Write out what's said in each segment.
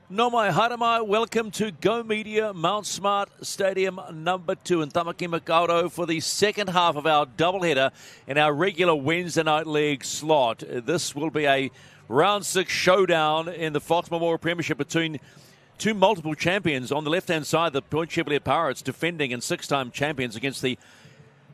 No mai haramai, welcome to Go Media Mount Smart Stadium number 2 in Tamaki Makaurau for the second half of our doubleheader in our regular Wednesday night league slot. This will be a round 6 showdown in the Fox Memorial Premiership between two multiple champions. On the left-hand side, the Point Chevalier Pirates, defending and 6-time champions, against the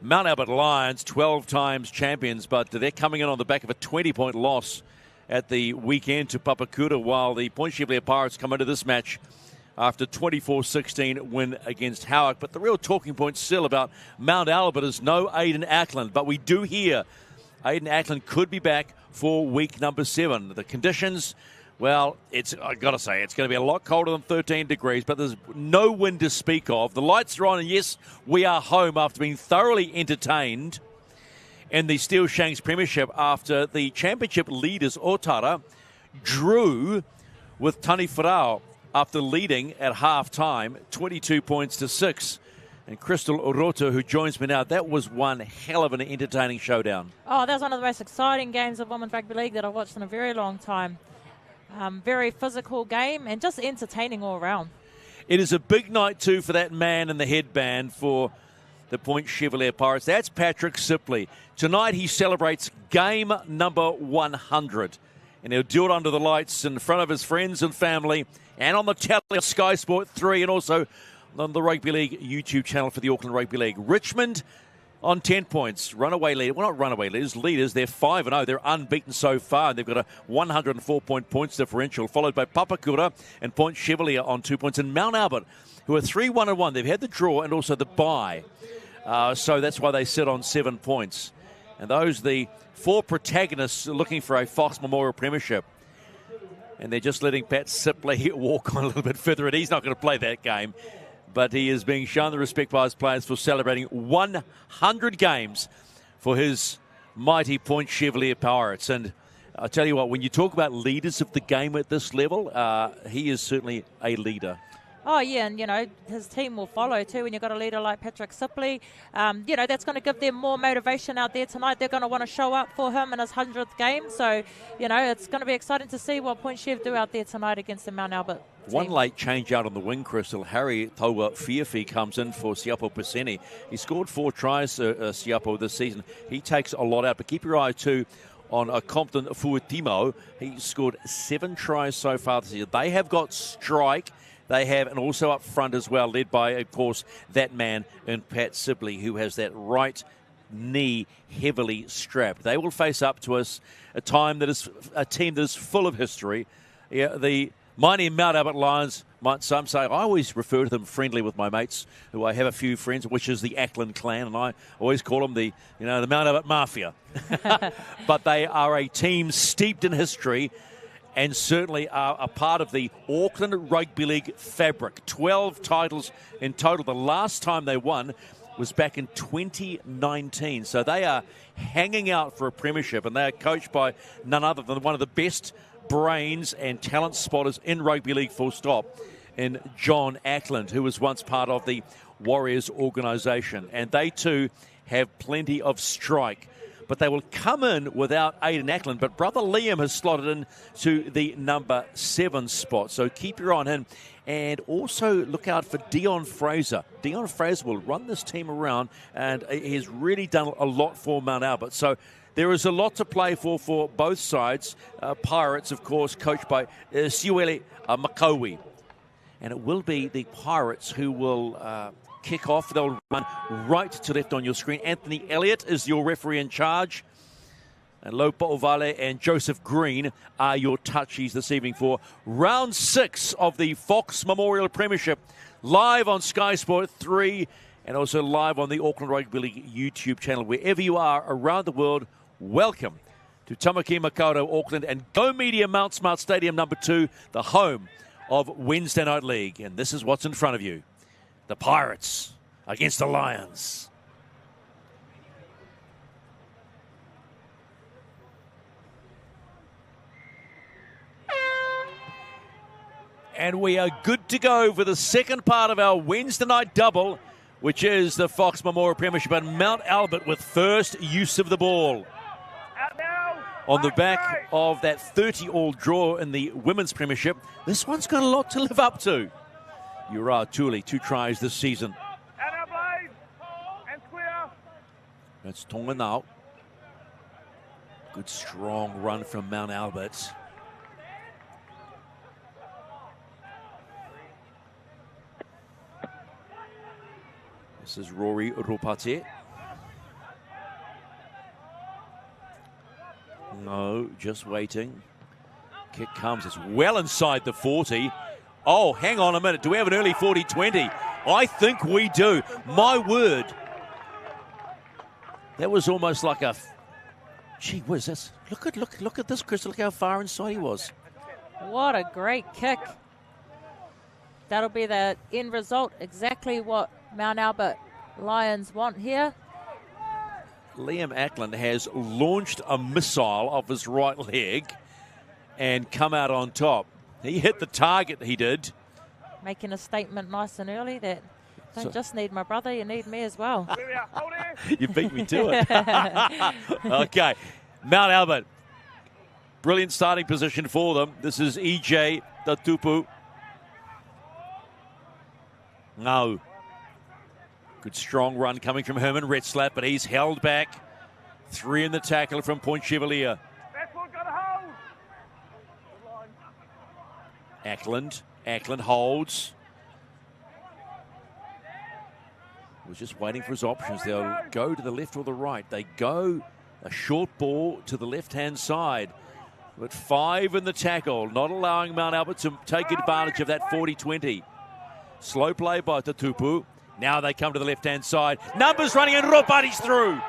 Mount Albert Lions, 12 times champions, but they're coming in on the back of a 20-point loss at the weekend to Papakura, while the Point Chevalier Pirates come into this match after 24-16 win against Howick. But the real talking point still about Mount Albert is no Aidan Ackland, but we do hear Aidan Ackland could be back for week number 7. The conditions, well, I've got to say, it's going to be a lot colder than 13 degrees, but there's no wind to speak of. The lights are on, and yes, we are home after being thoroughly entertained in the Steel Shanks Premiership after the championship leaders, Otara, drew with Tani Wharau after leading at half-time, 22 points to 6. And Crystal Oroto, who joins me now, that was one hell of an entertaining showdown. Oh, that was one of the most exciting games of Women's Rugby League that I've watched in a very long time. Very physical game and just entertaining all around. It is a big night, too, for that man in the headband for the Point Chevalier Pirates. That's Patrick Sipley. Tonight he celebrates game number 100. And he'll do it under the lights in front of his friends and family and on the telly of Sky Sport 3 and also on the Rugby League YouTube channel for the Auckland Rugby League. Richmond on 10 points. Runaway leader. Well, not runaway leaders. They're 5-0. They're unbeaten so far. And they've got a 104-point points differential, followed by Papakura and Point Chevalier on 2 points. And Mount Albert, who are 3-1-1. They've had the draw and also the bye. So that's why they sit on 7 points. And those are the 4 protagonists looking for a Fox Memorial Premiership. And they're just letting Pat Sipley walk on a little bit further. And he's not going to play that game. But he is being shown the respect by his players for celebrating 100 games for his mighty Point Chevalier Pirates. And I'll tell you what, when you talk about leaders of the game at this level, he is certainly a leader. Oh, yeah, and, his team will follow, too, when you've got a leader like Patrick Sipley. That's going to give them more motivation out there tonight. They're going to want to show up for him in his 100th game. So, it's going to be exciting to see what Point Chev do out there tonight against the Mount Albert team. One late change out on the wing, Crystal. Harry Taua Fiafi comes in for Siapo Paseni. He scored 4 tries, Siapo, this season. He takes a lot out, but keep your eye, too, on Compton Fuatimo. He scored 7 tries so far this year. They have got strike. They have, and also up front as well, led by, of course, that man in Pat Sipley, who has that right knee heavily strapped. They will face up to us a team that is full of history. Yeah, the mighty Mount Albert Lions, some say, I always refer to them friendly with my mates, who I have a few friends, which is the Ackland clan, and I always call them the Mount Albert Mafia. But they are a team steeped in history, and certainly are a part of the Auckland Rugby League fabric. 12 titles in total. The last time they won was back in 2019. So they are hanging out for a premiership, and they are coached by none other than one of the best brains and talent spotters in rugby league, full stop, in John Ackland, who was once part of the Warriors organisation. And they too have plenty of strike. But they will come in without Aidan Ackland. But brother Liam has slotted in to the number 7 spot. So keep your eye on him. And also look out for Dion Fraser. Dion Fraser will run this team around, and he has really done a lot for Mount Albert. So there is a lot to play for both sides. Pirates, of course, coached by Siwele Makowi. And it will be the Pirates who will kick off. They'll run right to left on your screen. Anthony Elliott is your referee in charge. And Lopa Ovale and Joseph Green are your touchies this evening for round 6 of the Fox Memorial Premiership. Live on Sky Sport 3 and also live on the Auckland Rugby League YouTube channel. Wherever you are around the world, welcome to Tamaki Makaurau, Auckland, and Go Media Mount Smart Stadium number 2, the home of Wednesday Night League. And this is what's in front of you. The Pirates against the Lions. And we are good to go for the second part of our Wednesday night double, which is the Fox Memorial Premiership, and Mount Albert with first use of the ball. Out now. On the back of that 30-all draw in the Women's Premiership, this one's got a lot to live up to. Ura Tuli, 2 tries this season. That's Tonga now. Good strong run from Mount Albert. This is Rory Ropate. No, just waiting. Kick comes. It's well inside the 40. Oh, hang on a minute. Do we have an early 40-20? I think we do. My word. That was almost like a... Gee whiz, that's... Look at this, Crystal. Look how far inside he was. What a great kick. That'll be the end result. Exactly what Mount Albert Lions want here. Liam Ackland has launched a missile off his right leg and come out on top. He hit the target, he did. Making a statement nice and early that don't just need my brother, you need me as well. You beat me to it. Okay, Mount Albert. Brilliant starting position for them. This is EJ Tatupu. No. Good strong run coming from Herman Retzlaff, but he's held back. 3 in the tackle from Point Chevalier. Ackland holds. Was just waiting for his options. They'll go to the left or the right. They go a short ball to the left-hand side. But 5 in the tackle, not allowing Mount Albert to take advantage of that 40-20. Slow play by Tatupu. Now they come to the left-hand side. Numbers running and Ropati's through.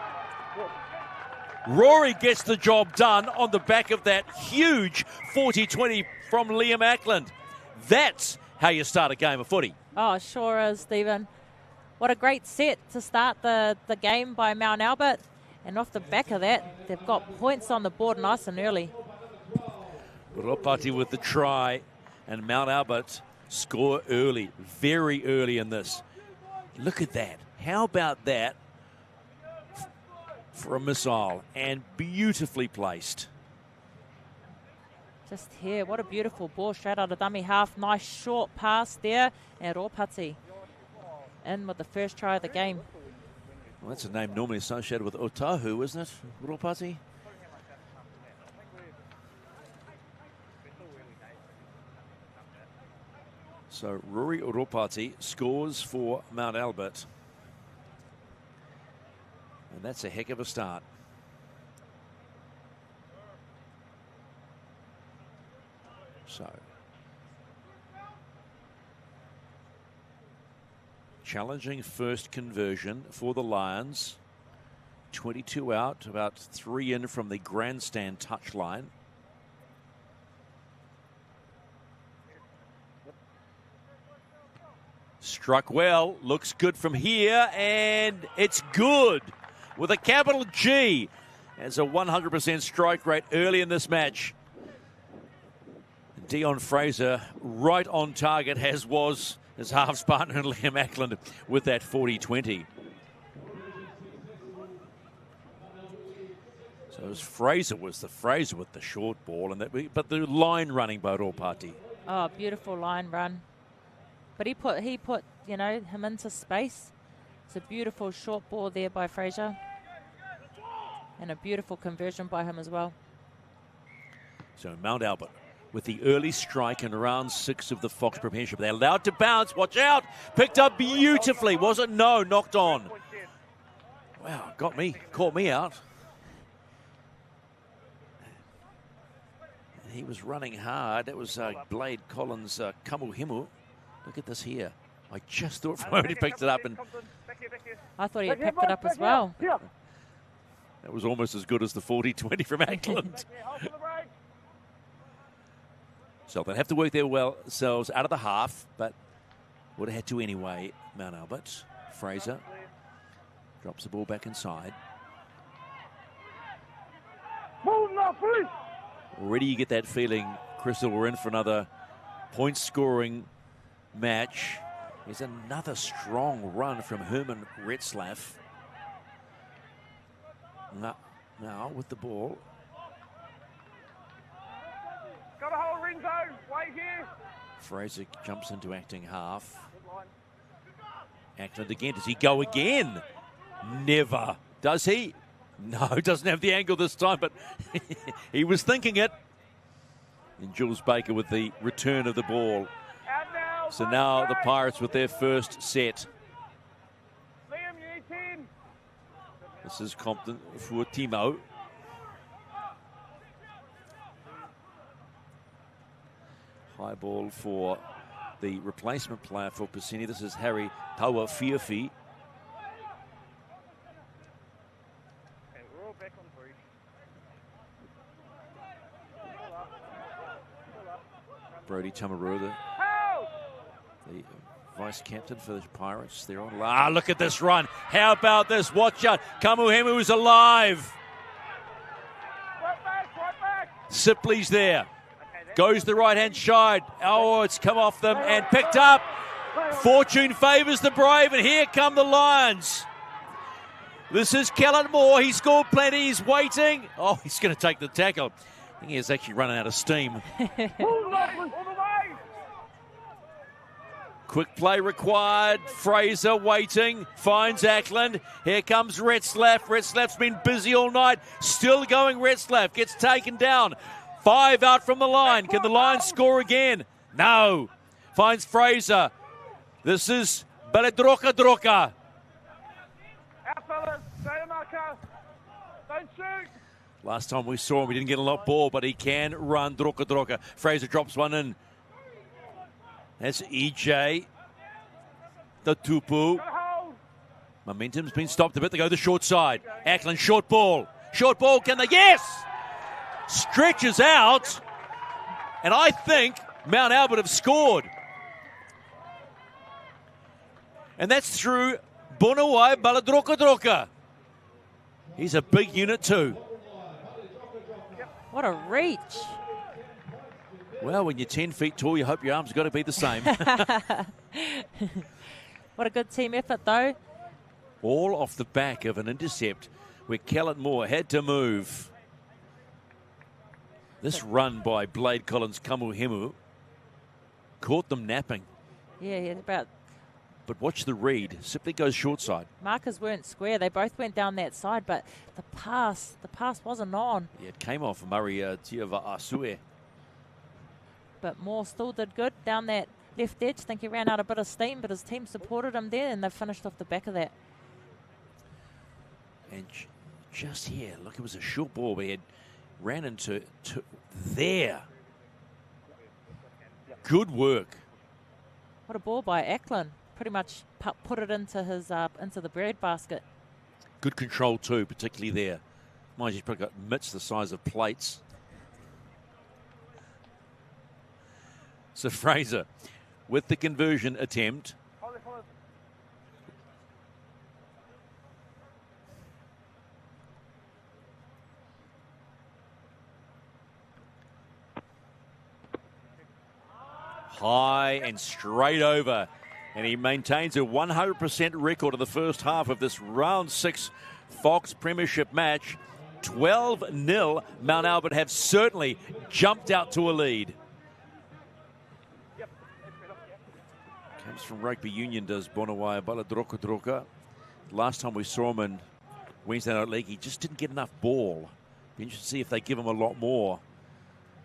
Rory gets the job done on the back of that huge 40-20 from Liam Ackland. That's how you start a game of footy. Oh, sure is, Stephen. What a great set to start the game by Mount Albert. And off the back of that, they've got points on the board nice and early. Ropati with the try, and Mount Albert score early, very early in this. Look at that. How about that for a missile? And beautifully placed. Just here, what a beautiful ball straight out of dummy half. Nice short pass there. And Ropati in with the first try of the game. Well, that's a name normally associated with Otahu, isn't it? Ropati? So Rory Ropati scores for Mount Albert. And that's a heck of a start. So challenging first conversion for the Lions. 22 out, about 3 in from the grandstand touchline. Struck well, looks good from here, and it's good with a capital G as a 100% strike rate early in this match. Dion Fraser right on target, as was his halves partner Liam Ackland with that 40-20. So it was Fraser with the short ball, and but the line running by Ropati. Oh, beautiful line run. But he put him into space. It's a beautiful short ball there by Fraser. And a beautiful conversion by him as well. So Mount Albert with the early strike in round 6 of the Fox Premiership. They're allowed to bounce. Watch out. Picked up beautifully. Was it? No. Knocked on. Wow. Caught me out. He was running hard. That was Blade Collins' Kamuhimu. Look at this here. I just thought for a moment he picked it up, and I thought he had picked it up as well. That was almost as good as the 40-20 from Ackland. So they'll have to work themselves out of the half, but would have had to anyway. Mount Albert. Fraser drops the ball back inside. Already you get that feeling, Crystal, we're in for another point-scoring match. Here's another strong run from Herman Retzlaff. Now with the ball. Got a whole ring zone. Wait here. Fraser jumps into acting half. Ackland again. Does he go again? Never. Does he? No, doesn't have the angle this time, but he was thinking it. And Jules Baker with the return of the ball. So now the Pirates with their first set. Liam, you need 10. This is Compton for Timo. High ball for the replacement player for Piscini. This is Harry Taua Fiafi. Okay, we're all back on 3. Brody Tamarua, Help! the vice captain for the Pirates. They're on. Ah, look at this run. How about this? Watch out. Kamuhemu is alive. Right back. Sipley's there. Goes the right-hand side. Oh, it's come off them and picked up. Fortune favours the brave, and here come the Lions. This is Kellen Moore. He scored plenty. He's waiting. Oh, he's going to take the tackle. I think he's actually running out of steam. All the way. Quick play required. Fraser waiting. Finds Ackland. Here comes Retzlaff. Retzlaff's been busy all night. Still going Retzlaff. Gets taken down. 5 out from the line. Can the Lions score again? No. Finds Fraser. This is Baladroka. Out, fellas. Stay in marker. Don't shoot. Last time we saw him, we didn't get a lot of ball, but he can run. Droka. Fraser drops one in. That's EJ. The Tupu. Momentum's been stopped a bit. They go the short side. Ackland, short ball. Short ball, can they? Yes! Stretches out. And I think Mount Albert have scored. And that's through Bonawai Baladroka. He's a big unit too. What a reach. Well, when you're 10 feet tall, you hope your arms got to be the same. What a good team effort, though. All off the back of an intercept where Kellen Moore had to move. This run by Blade Collins Kamuhemu caught them napping. Yeah, about. But watch the read. Simply goes short side. Markers weren't square. They both went down that side, but the pass wasn't on. Yeah, it came off Murray Tiava Asue. But Moore still did good down that left edge. I think he ran out a bit of steam, but his team supported him there, and they finished off the back of that. And just here, look, it was a short ball, but he ran into there. Good work. What a ball by Ackland. Pretty much put it into his into the bread basket. Good control too, particularly there. Mind you, he's probably got mitts the size of plates. So Fraser with the conversion attempt. High and straight over. And he maintains a 100% record of the first half of this round 6 Fox Premiership match. 12-0. Mount Albert have certainly jumped out to a lead. Comes from rugby union, does Bonawai Baladroka. Last time we saw him in Wednesday Night League, he just didn't get enough ball. Be interested to see if they give him a lot more.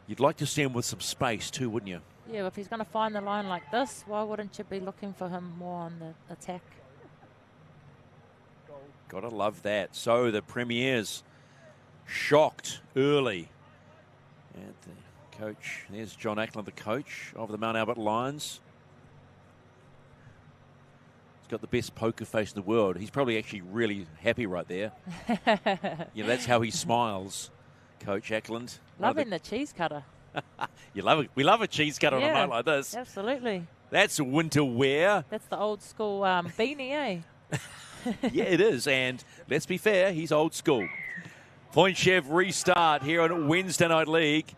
You'd like to see him with some space too, wouldn't you? Yeah, if he's going to find the line like this, why wouldn't you be looking for him more on the attack? Gotta love that. So the Premiers shocked early. And the coach, there's John Ackland, the coach of the Mount Albert Lions. He's got the best poker face in the world. He's probably actually really happy right there. Yeah, that's how he smiles, Coach Ackland. Loving the cheese cutter. You love it. We love a cheese cutter on a night like this. Absolutely. That's winter wear. That's the old school beanie, eh? Yeah, it is. And let's be fair, he's old school. Point Chev restart here on Wednesday Night League.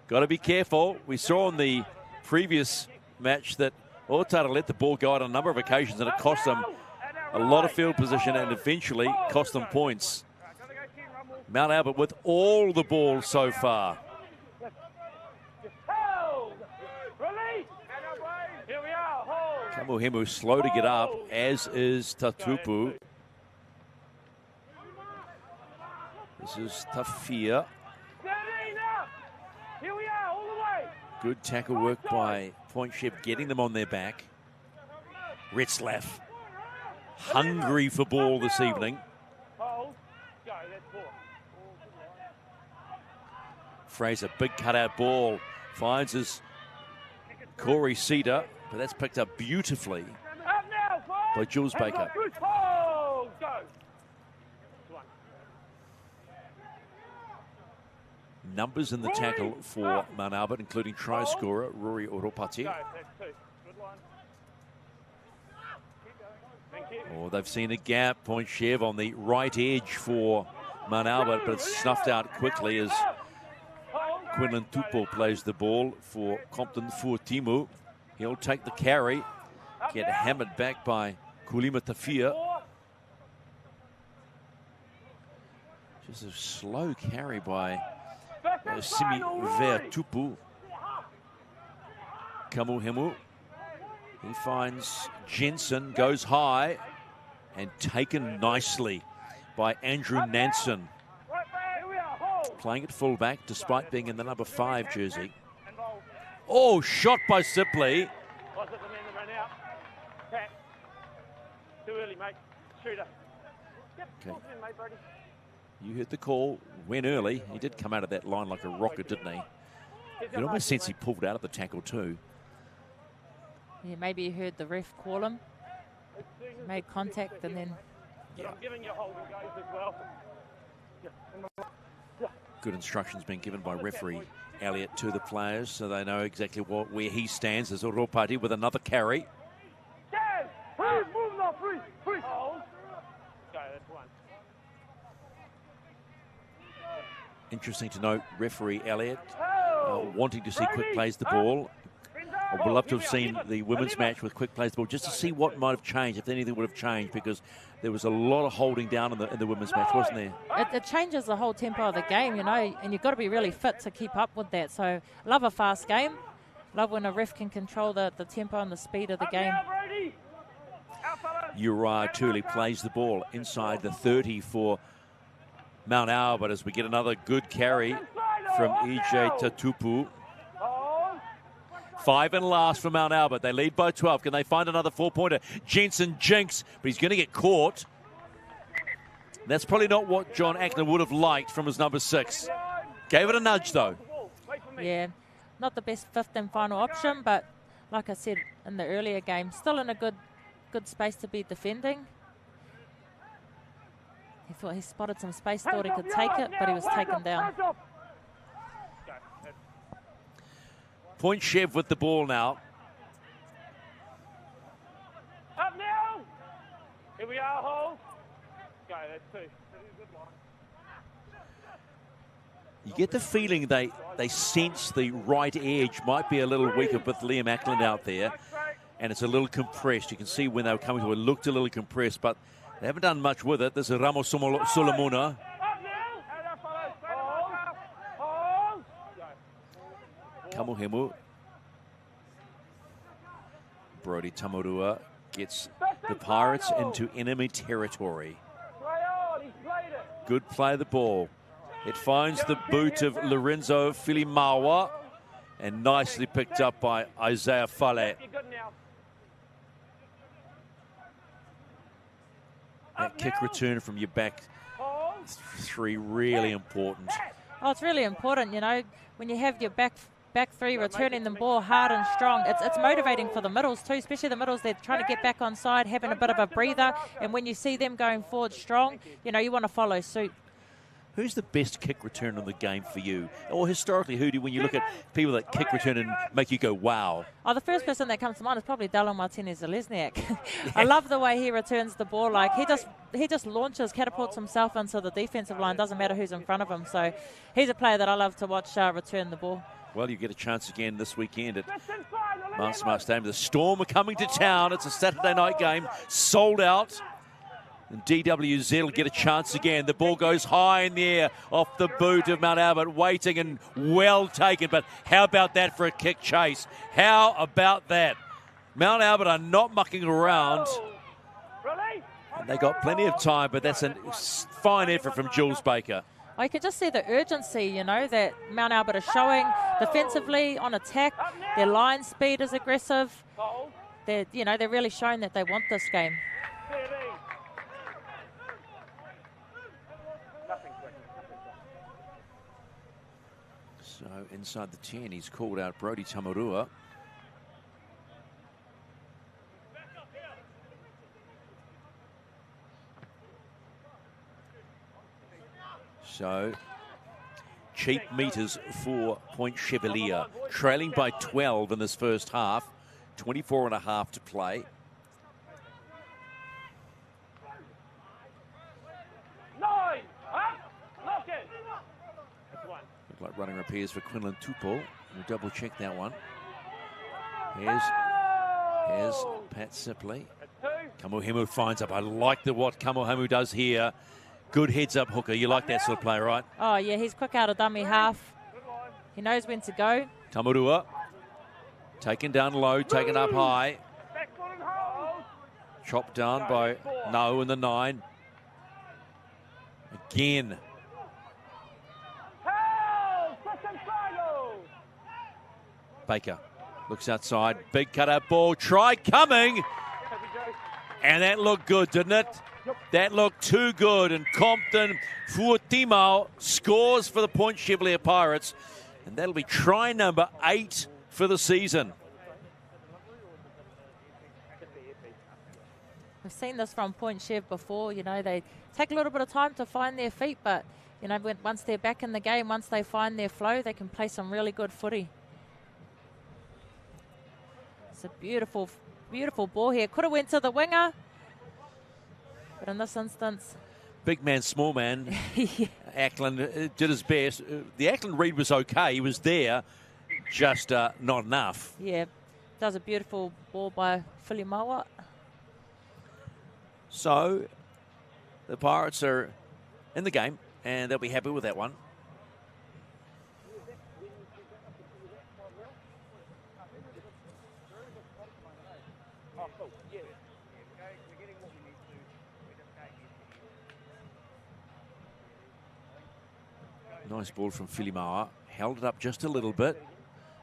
Got to be careful. We saw in the previous match that Otara let the ball go out on a number of occasions, and it cost them a lot of field position and eventually cost them points. Mount Albert with all the ball so far. Kamuhemu slow to get up, as is Tatupu. This is Tafia. Here we are, all the way. Good tackle work by Point Chev, getting them on their back. Retzlaff, hungry for ball this evening. Hold. Go, that's ball. Fraser, big cutout ball, finds his Corey Cedar, but that's picked up beautifully Up now, five. by Jules Baker. Oh, go. Numbers in the tackle for Mount Albert, including try scorer Rory Oropati. Go, that's two. Good line. Keep going. Thank you. Oh, they've seen a gap. Point Chev on the right edge for Mount Albert, but it's snuffed out quickly as Quinlan Tupo plays the ball for Compton Fuatimu. He'll take the carry, get hammered back by Kulima Tafia. Just a slow carry by Simi Vertupu. Kamuhemu. He finds Jensen, goes high, and taken nicely by Andrew Nansen. Playing at fullback despite being in the number 5 jersey. Oh, shot by Sipley. Too early, mate. Shooter. Okay. You heard the call, went early. He did come out of that line like a rocket, didn't he? You can almost sense he pulled out of the tackle too. Yeah, maybe you heard the ref call him. Made contact and then... Yeah. I'm giving you holding guys as well. Good instructions being given by referee Elliott to the players so they know exactly where he stands. There's Oropati with another carry. Move now, free. Hold. Go, that's one. Interesting to note, referee Elliott wanting to see Quick plays the ball. I would love to have seen the women's match with Quick plays the ball just to see what might have changed, if anything would have changed, because there was a lot of holding down in the women's match, wasn't there? It changes the whole tempo of the game, you know, and you've got to be really fit to keep up with that. So, love a fast game. Love when a ref can control the tempo and the speed of the game. Uriah Tooley plays the ball inside the 30 for Mount Albert as we get another good carry from EJ Tatupu. 5 and last for Mount Albert. They lead by 12. Can they find another 4-pointer? Jensen jinks, but he's going to get caught. That's probably not what John Ackner would have liked from his number 6. Gave it a nudge, though. Yeah, not the best 5th and final option, but like I said in the earlier game, still in a good space to be defending. He thought he spotted some space, thought he could take it, but he was taken down. Point Chev with the ball now. Up now. Here we are, hold. Go, that's two. You get the feeling they sense the right edge might be a little weaker with Liam Ackland out there, and it's a little compressed. You can see when they were coming to it looked a little compressed, but they haven't done much with it. There's a Ramos Solomona. Kamuhemu. Brody Tamurua gets the Pirates into enemy territory. Good play of the ball. It finds the boot of Lorenzo Filimawa and nicely picked up by Isaiah Fale. That kick return from your back 3 really important. Oh, it's really important, you know, when you have your back 3 returning the ball hard and strong. It's motivating for the middles too, especially the middles. They're trying to get back on side, having a bit of a breather, and when you see them going forward strong, you know, you want to follow suit. Who's the best kick return in the game for you? Or historically, who do, when you look at people that kick return and make you go, wow? Oh, the first person that comes to mind is probably Dylan Martinez-Lesniak. I love the way he returns the ball. Like, he just launches, catapults himself into the defensive line. Doesn't matter who's in front of him. So he's a player that I love to watch return the ball. Well, you get a chance again this weekend at Marsmart Stadium. The Storm are coming to town. It's a Saturday night game, sold out. And DWZ will get a chance again. The ball goes high in the air off the boot of Mount Albert, waiting and well taken. But how about that for a kick chase? How about that? Mount Albert are not mucking around. Ready? And they got plenty of time, but that's a fine effort from Jules Baker. I could just see the urgency, you know, that Mount Albert is showing defensively on attack. Their line speed is aggressive. They're really showing that they want this game. So inside the 10, he's called out Brody Tamarua. So cheap meters for Point Chevalier, trailing by 12 in this first half, 24 and a half to play. Looked like running repairs for Quinlan Tupou. We'll double check that one. Here's Pat Sipley. Kamuhemu finds up. I like what Kamuhemu does here. Good heads-up hooker. You like that sort of play, right? Oh, yeah, he's quick out of dummy half. He knows when to go. Tamarua. Taken down low, taken up high. Chopped down by No in the 9. Again. Baker looks outside. Big cutout ball. Try coming. And that looked good, didn't it? That looked too good. And Compton Fuatimau scores for the Point Chevalier Pirates. And that'll be try number 8 for the season. We've seen this from Point Chev before. You know, they take a little bit of time to find their feet, but, you know, once they're back in the game, once they find their flow, they can play some really good footy. It's a beautiful, beautiful ball here. Could have went to the winger, but in this instance... Big man, small man. Yeah. Ackland did his best. The Ackland read was okay. He was there, just not enough. Yeah, does a beautiful ball by Filimawa. So the Pirates are in the game, and they'll be happy with that one. Nice ball from Filimawa. Held it up just a little bit.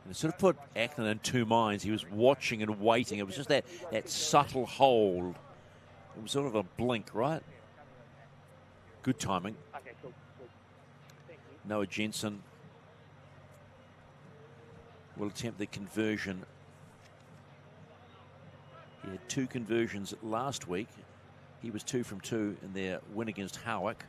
And it sort of put Ackland in two minds. He was watching and waiting. It was just that subtle hold. It was sort of a blink, right? Good timing. Noah Jensen will attempt the conversion. He had 2 conversions last week. He was 2 from 2 in their win against Howick.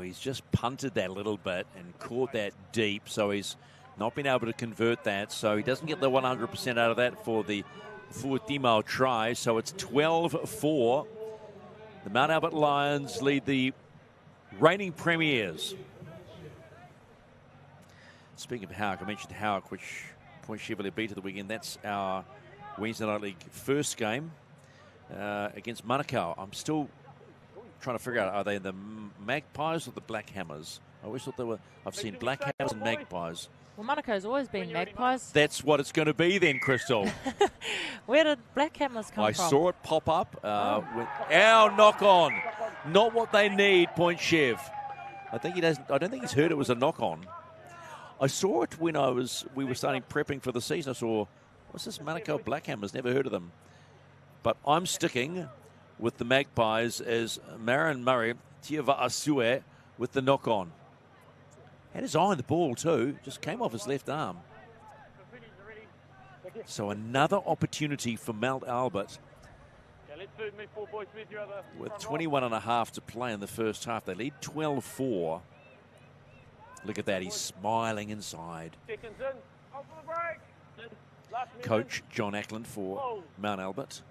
He's just punted that a little bit and caught that deep, so he's not been able to convert that. So he doesn't get the 100% out of that for the Fuatimau try. So it's 12-4. The Mount Albert Lions lead the reigning premiers. Speaking of Howick, I mentioned Howick, which Point Chevalier beat at the weekend. That's our Wednesday Night League first game against Manukau. I'm still trying to figure out, are they the Magpies or the Black Hammers? I always thought they were. I've seen Black Hammers and Magpies. Well, Manukau's always been Magpies. That's what it's going to be then, Crystal. Where did Black Hammers come from? I saw it pop up. With our knock on. Not what they need, Point Chev. I don't think he's heard it was a knock on. I saw it when we were starting prepping for the season. I saw, what's this Manukau Black Hammers? Never heard of them. But I'm sticking with the Magpies as Marin Murray, Tiava Asue with the knock-on. Had his eye on the ball too, just came off his left arm. So another opportunity for Mount Albert. With 21 and a half to play in the first half. They lead 12-4. Look at that, he's smiling inside. Coach John Ackland for Mount Albert.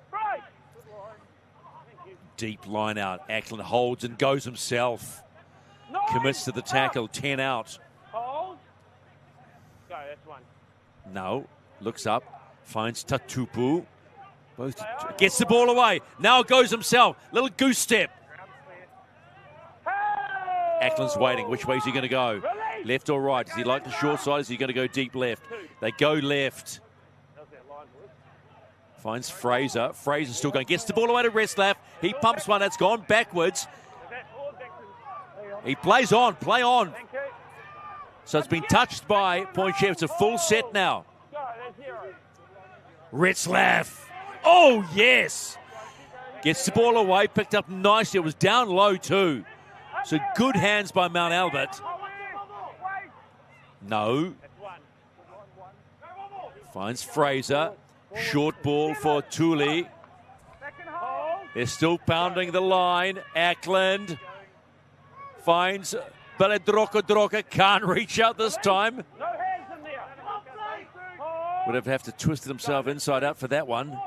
Deep line out. Ackland holds and goes himself. Commits to the tackle. 10 out. Hold. Go, that's one. No. Looks up. Finds Tatupu. Both gets the ball away. Now goes himself. Little goose step. Ackland's waiting. Which way is he going to go? Left or right? Does he like the short side? Is he going to go deep left? They go left. Finds Fraser. Fraser's still going. Gets the ball away to Retzlaff. He pumps one. That's gone backwards. He plays on. Play on. So it's been touched by Point Chev. It's a full set now. Retzlaff. Oh, yes. Gets the ball away. Picked up nicely. It was down low too. So good hands by Mount Albert. No. Finds Fraser. Short ball for Thule. They're still pounding the line. Ackland finds Baladroka. Can't reach out this time. Would have to twist himself inside out for that one.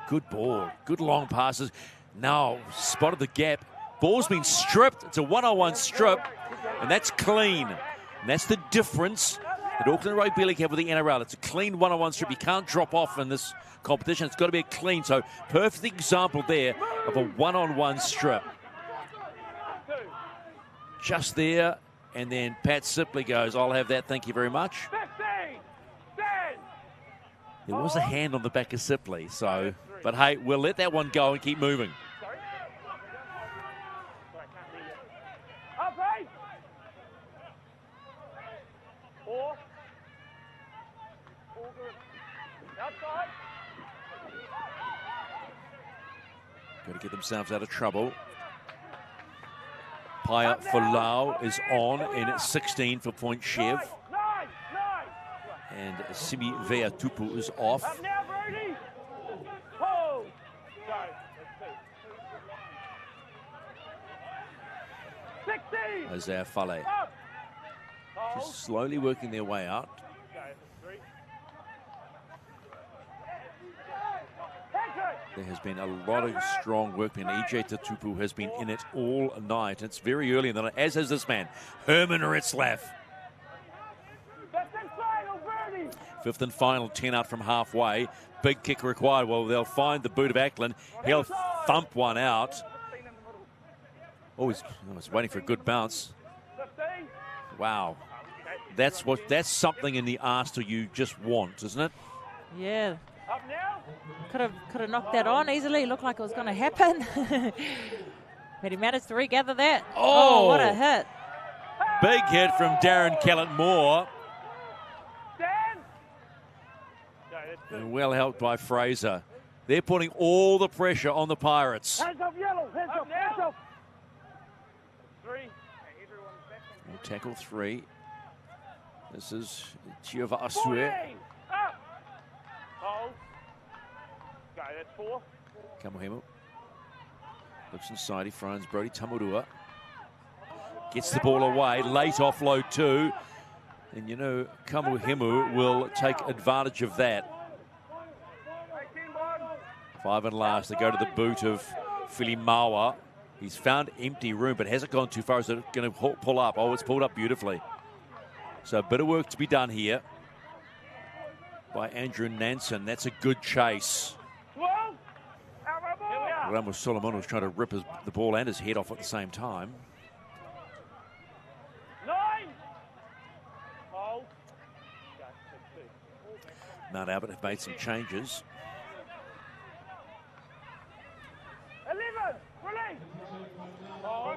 Good ball. Good long passes. Now spotted the gap. Ball's been stripped. It's a one-on-one strip, and that's clean. And that's the difference that Auckland Rugby League have with the NRL. It's a clean one-on-one strip. You can't drop off in this competition. It's got to be a clean. So perfect example there of a one-on-one strip. Just there, and then Pat Sipley goes, I'll have that, thank you very much. There was a hand on the back of Sipley, so, but hey, we'll let that one go and keep moving. Got to get themselves out of trouble. Paya Folau is on in 16 for Point Chev. And Simi Veatupu is off. Isaiah Fale. Just slowly working their way out. There has been a lot of strong work, and EJ Tatupu has been in it all night. It's very early in the night, as has this man, Herman Retzlaff. Fifth and final, 10 out from halfway. Big kick required. Well, they'll find the boot of Ackland. He'll thump one out. Oh, he's waiting for a good bounce. Wow. That's something in the Arsenal you just want, isn't it? Yeah. Could have knocked that on easily. Looked like it was going to happen. But he managed to regather that. Oh, what a hit. Big hit from Darren Kellett-Moore. And well helped by Fraser. They're putting all the pressure on the Pirates. Hands up, yellow. Hands up, hands up. 3. We'll tackle 3. This is Chevalier. That's 4. Kamuhemu looks inside. He finds Brody Tamurua. Gets the ball away. Late offload too. And you know, Kamuhemu will take advantage of that. 5 and last. They go to the boot of Filimawa. He's found empty room, but hasn't gone too far. So it's going to pull up. Oh, it's pulled up beautifully. So a bit of work to be done here by Andrew Nansen. That's a good chase. Ramos Solomon was trying to rip the ball and his head off at the same time. 9. Mount Albert have made some changes. 11. Release.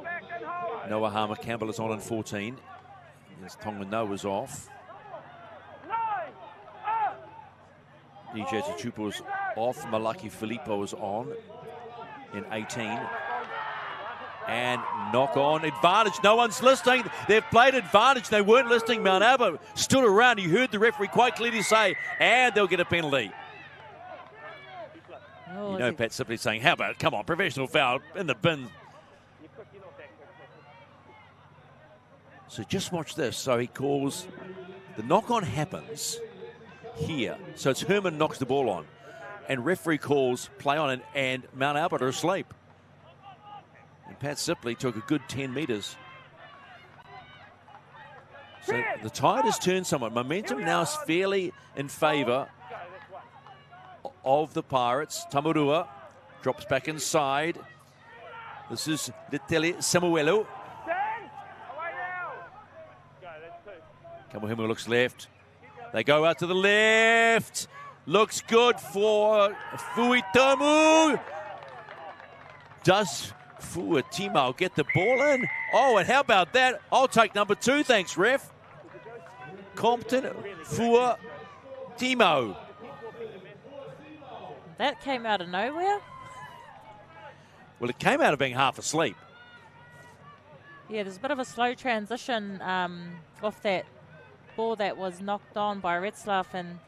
Back and hold. Noah Harmer-Campbell is on in 14. As Tonga Noah's off. 9. DJ Tatupu is off. Malaki Filippo is on in 18. And knock on. Advantage. No one's listening. They've played advantage. They weren't listening. Mount Albert stood around. You heard the referee quite clearly say, and they'll get a penalty. Oh, you know, Pat Sipley saying, how about it? Come on, professional foul in the bin. So just watch this. So he calls, the knock-on happens here. So it's Herman knocks the ball on. And referee calls play on, and Mount Albert are asleep. And Pat Sipley took a good 10 metres. So the tide has turned somewhat. Momentum now is fairly in favour of the Pirates. Tamurua drops back inside. This is Litele Samuelu. Kamuhimu looks left. They go out to the left. Looks good for Fuitamu. Does Fuatimau get the ball in? Oh, and how about that? I'll take number 2, thanks, ref. Compton Fuatimau. That came out of nowhere. Well, it came out of being half asleep. Yeah, there's a bit of a slow transition off that ball that was knocked on by Retzlaff, and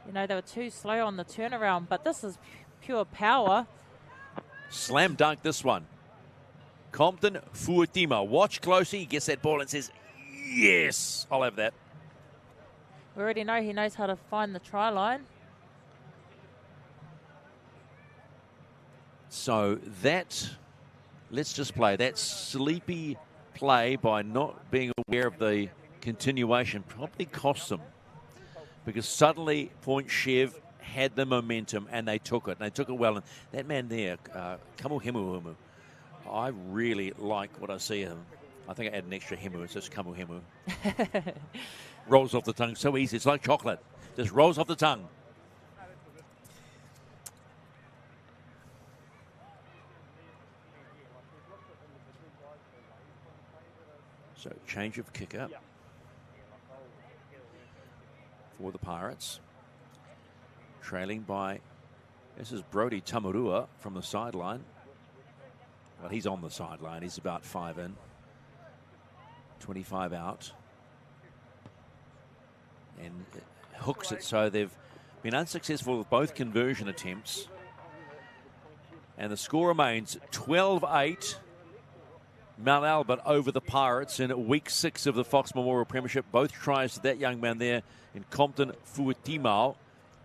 you know, they were too slow on the turnaround, but this is pure power. Slam dunk this one. Compton Fuatima. Watch closely. He gets that ball and says, yes, I'll have that. We already know he knows how to find the try line. So that, let's just play. That sleepy play by not being aware of the continuation probably cost them. Because suddenly Point Chev had the momentum and they took it. And they took it well. And that man there, Kamuhimu, I really like what I see of him. I think I add an extra himu. It's just Kamuhimu. Rolls off the tongue so easy. It's like chocolate. Just rolls off the tongue. So change of kicker for the Pirates. Trailing by, this is Brody Tamurua from the sideline. Well, he's on the sideline. He's about 5 in. 25 out. And hooks it, so they've been unsuccessful with both conversion attempts. And the score remains 12-8. Mount Albert over the Pirates in week 6 of the Fox Memorial Premiership. Both tries to that young man there in Compton Fuatimau.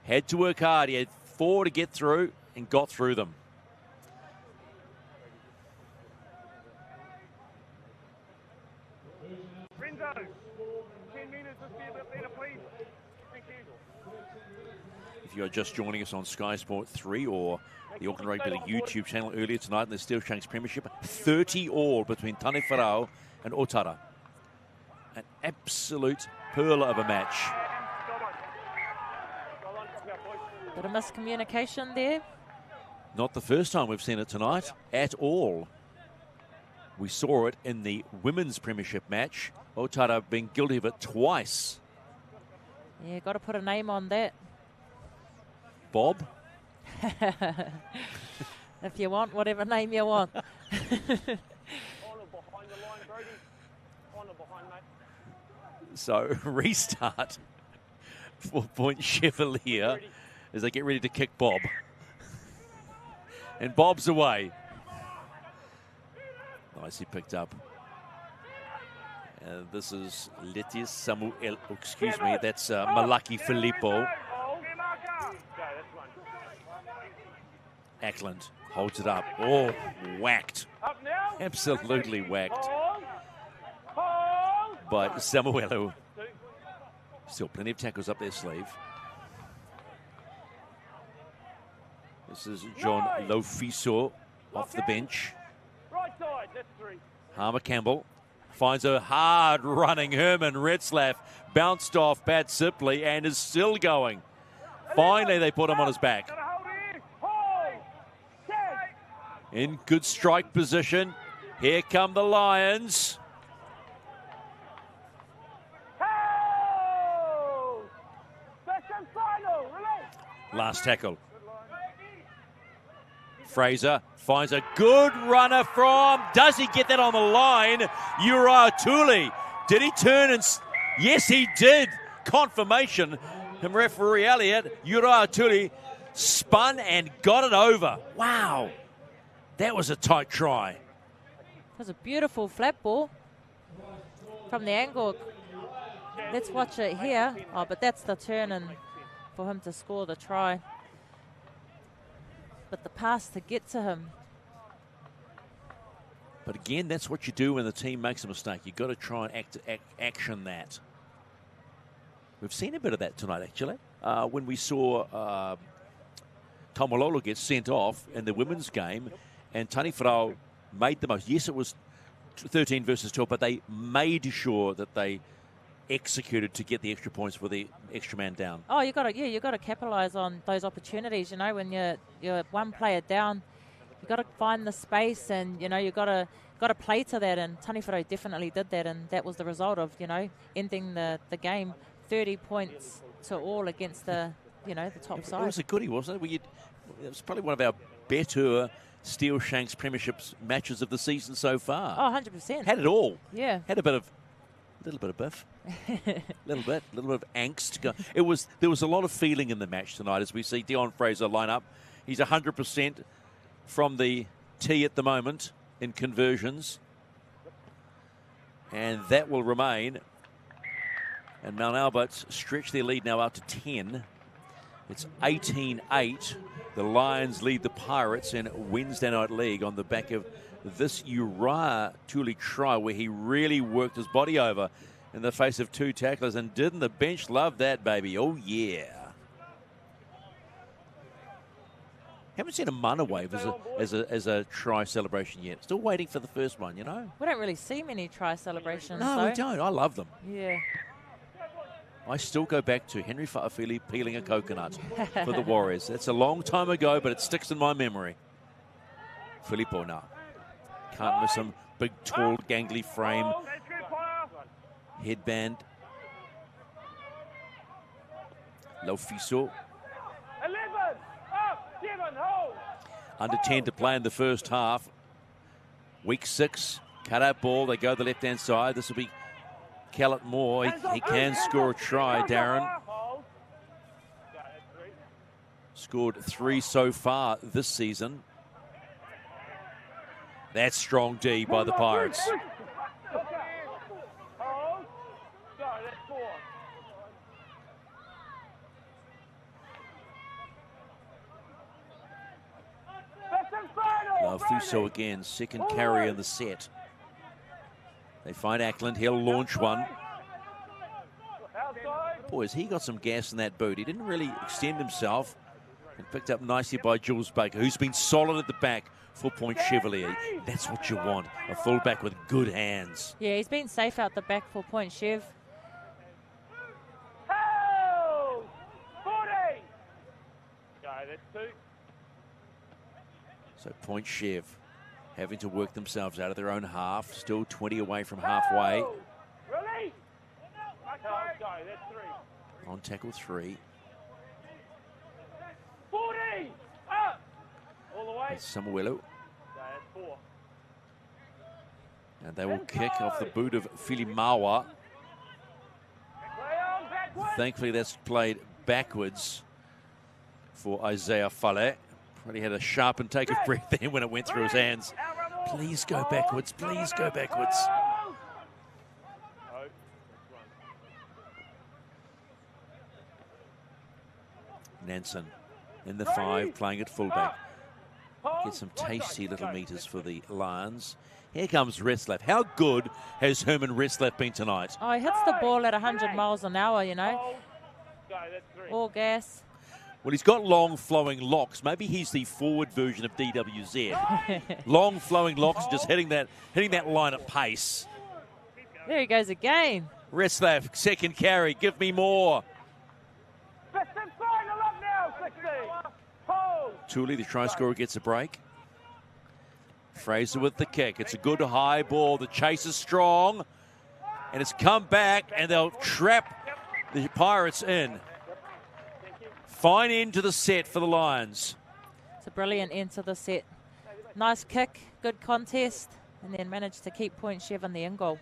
Had to work hard. He had 4 to get through and got through them. Renzo, 10 minutes, let's be a bit better, please. Thank you. If you are just joining us on Sky Sport 3 or the Auckland Rugby League YouTube channel earlier tonight in the Steel Shanks Premiership, 30 all between Tane Wharau and Otara. An absolute pearl of a match. Bit of miscommunication there. Not the first time we've seen it tonight at all. We saw it in the Women's Premiership match. Otara being guilty of it twice. Yeah, got to put a name on that. Bob? If you want, whatever name you want. So restart for Point Chevalier as they get ready to kick Bob. And Bob's away. Nicely picked up. This is Letis Samuel, excuse me, that's Malaki Filippo. Ackland holds it up. Oh, whacked. Absolutely whacked by Samuelu. Still plenty of tackles up their sleeve. This is John Lofiso off the bench. Harmer Campbell finds a hard-running Herman Retzlaff. Bounced off Pat Sipley and is still going. Finally, they put him on his back. In good strike position. Here come the Lions. Last tackle. Fraser finds a good runner from, does he get that on the line? Uriah Tuli. Did he turn and, yes he did. Confirmation from referee Elliott. Uriah Tuli spun and got it over. Wow. That was a tight try. That was a beautiful flat ball from the angle. Let's watch it here. Oh, but that's the turn and for him to score the try. But the pass to get to him. But again, that's what you do when the team makes a mistake. You've got to try and action that. We've seen a bit of that tonight, actually. When we saw Tamalolo gets sent off in the women's game, and Tani Wharau made the most. Yes, it was 13 versus 12, but they made sure that they executed to get the extra points with the extra man down. Oh, you got to capitalise on those opportunities. You know, when you're one player down, you got to find the space, and you know you got to play to that. And Tani Wharau definitely did that, and that was the result of ending the game 30 points to all against the top side. It was a goodie, wasn't it? It was probably one of our better Steel Shanks Premierships matches of the season so far. Oh, 100%. Had it all. Yeah. Had a little bit of biff. little bit of angst. There was a lot of feeling in the match tonight as we see Dion Fraser line up. He's 100% from the tee at the moment in conversions. And that will remain. And Mount Albert stretch their lead now out to 10. It's 18-8. The Lions lead the Pirates in Wednesday Night League on the back of this Uriah Tuli try where he really worked his body over in the face of two tacklers. And didn't the bench love that, baby? Oh, yeah. Haven't seen a mana wave as a try celebration yet. Still waiting for the first one, you know? We don't really see many try celebrations, No, we don't. I love them. Yeah. I still go back to Henry Fa'afili peeling a coconut for the Warriors. That's a long time ago, but it sticks in my memory. Filippo now. Can't miss him. Big, tall, gangly frame. Headband. Laufiso. 11, up, 7, hold. Under 10 to play in the first half. Week 6. Cut out ball. They go the left-hand side. This will be Callett Moore. He can score a try, Darren. Scored 3 so far this season. That's strong D by the Pirates. Fuso again, second carry in the set. They find Ackland, he'll launch one. Boys, he got some gas in that boot. He didn't really extend himself. And picked up nicely by Jules Baker, who's been solid at the back for Point Chevalier. That's what you want, a fullback with good hands. Yeah, he's been safe out the back for Point Chev. Oh, 40. Okay, that's 2. So Point Chev having to work themselves out of their own half. Still 20 away from halfway. Release. Okay, that's 3. On tackle 3. 40. Up. All the way. That's Samuelu. Okay, that's 4. And they will kick off the boot of Filimawa. Thankfully, that's played backwards for Isaiah Fale. Probably had a sharp intake of breath there when it went through his hands. Please go backwards. Please go backwards. Nansen in the 5, playing at fullback. Get some tasty little meters for the Lions. Here comes Retzlaff. How good has Herman Retzlaff been tonight? Oh, he hits the ball at 100 miles an hour, you know. All gas. Well, he's got long flowing locks. Maybe he's the forward version of DWZ. Long flowing locks, just hitting that line at pace. There he goes again. Retzlaff, second carry. Give me more. Tuli, the try scorer, gets a break. Fraser with the kick. It's a good high ball. The chase is strong. And it's come back, and they'll trap the Pirates in. Fine end to the set for the Lions. It's a brilliant end to the set. Nice kick, good contest, and then managed to keep Point Chev in the end goal.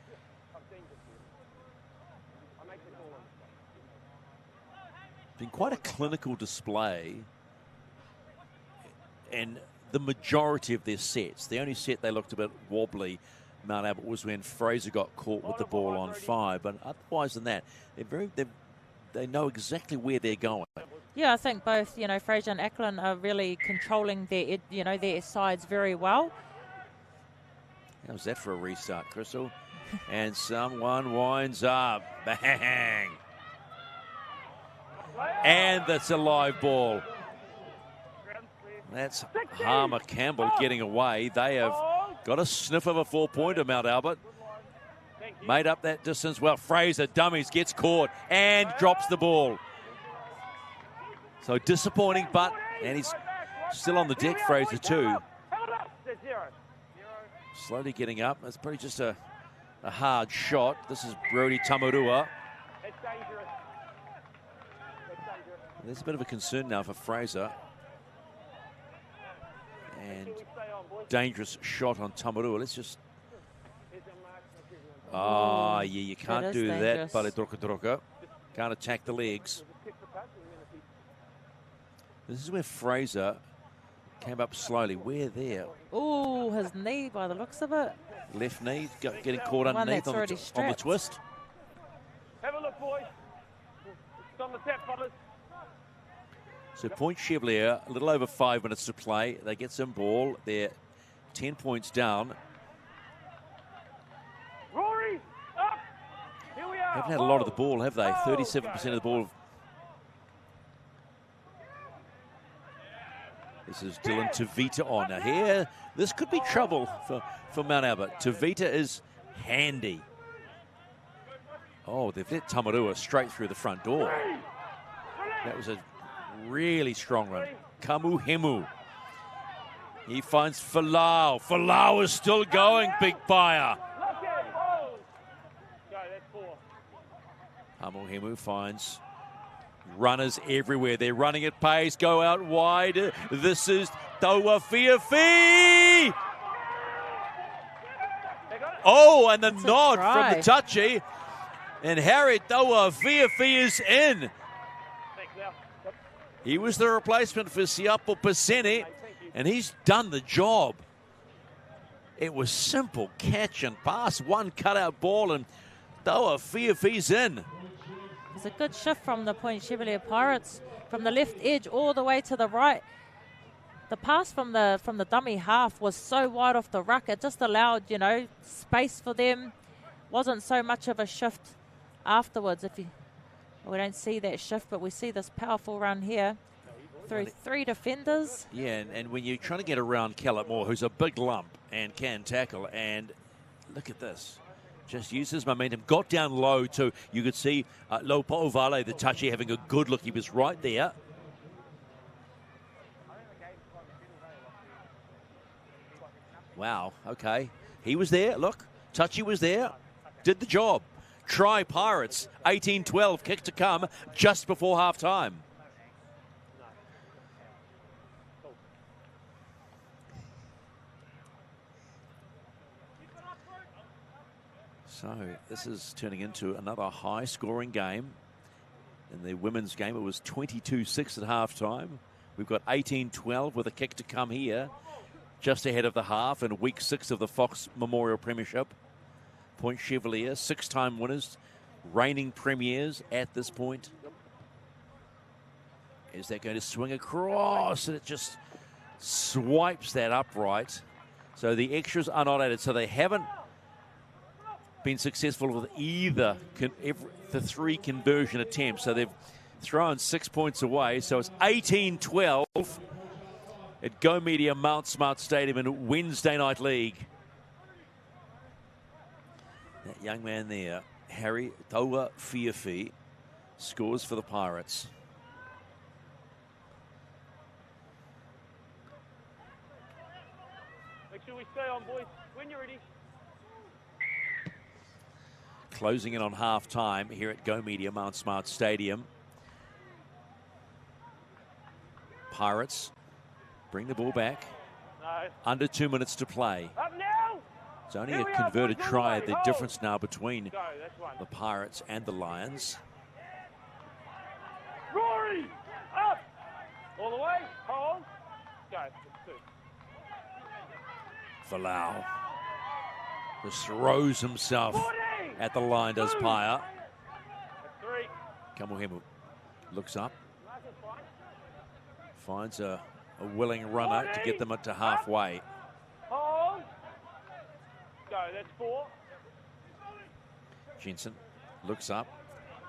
Been quite a clinical display. And the majority of their sets, the only set they looked a bit wobbly, Mount Albert, was when Fraser got caught with the ball on 5. But otherwise than that, they know exactly where they're going. Yeah, I think both, Fraser and Ackland are really controlling their sides very well. How's that for a restart, Crystal? And someone winds up. Bang! And that's a live ball. That's Harmer Campbell getting away. They have got a sniff of a 4-pointer, Mount Albert. Made up that distance. Well, Fraser dummies, gets caught and drops the ball. So disappointing, and he's still on the deck, Fraser, too. Slowly getting up. It's probably just a hard shot. This is Brody Tamarua. There's a bit of a concern now for Fraser. And dangerous shot on Tamarua. Let's just... yeah, you can't do that, Paledroka. Can't attack the legs. This is where Fraser came up slowly. Where there? Oh, his knee by the looks of it. Left knee, getting caught underneath on the twist. Have a look, boys. It's on the tap, fellas. So Point Chevalier, a little over 5 minutes to play. They get some ball. They're 10 points down. Rory, up. Here we are. Haven't had a lot of the ball, have they? 37% of the ball. This is Dylan Tavita on. Now here, this could be trouble for Mount Albert. Tavita is handy. Oh, they've let Tamarua straight through the front door. That was a really strong run. Kamuhemu. He finds Falau. Falau is still going, Big Buyer. Kamuhemu finds runners everywhere. They're running at pace. Go out wide. This is Taua Fiafi. Oh, and the nod from the touchy. And Harry Taua Fiafi is in. He was the replacement for Siapo Paseni, and he's done the job. It was simple catch and pass, one cutout ball, and Taua Fiafi's in. It's a good shift from the Point Chevalier Pirates, from the left edge all the way to the right. The pass from the dummy half was so wide off the ruck, it just allowed, space for them. Wasn't so much of a shift afterwards. We don't see that shift, but we see this powerful run here through 3 defenders. Yeah, and when you're trying to get around Kellett Moore, who's a big lump and can tackle, and look at this. Just used his momentum, got down low too. You could see Lopo Ovale, the touchy, having a good look. He was right there. Wow, okay. He was there, look. Touchy was there, did the job. Try Pirates, 18-12, kick to come just before half-time. So this is turning into another high-scoring game. In the women's game, it was 22-6 at half-time. We've got 18-12 with a kick to come here, just ahead of the half in week 6 of the Fox Memorial Premiership. Point Chevalier, 6-time winners, reigning premiers at this point. Is that going to swing across? And it just swipes that upright. So the extras are not added. So they haven't been successful with either the 3 conversion attempts. So they've thrown 6 points away. So it's 18-12 at Go Media Mount Smart Stadium in Wednesday Night League. That young man there, Harry Taua Fiafi, scores for the Pirates. Make sure we stay on, boys. When you're ready. Closing in on half-time here at Go Media Mount Smart Stadium. Pirates bring the ball back. No. Under 2 minutes to play. Up now. It's only a converted try. The difference now between the Pirates and the Lions. Rory, up. All the way. Hold. Go. 2. Falau just throws himself at the line, does Paya. 3. Kamuhemu looks up. Finds a willing runner to get them up to halfway. Hold. Go, that's 4. Jensen looks up,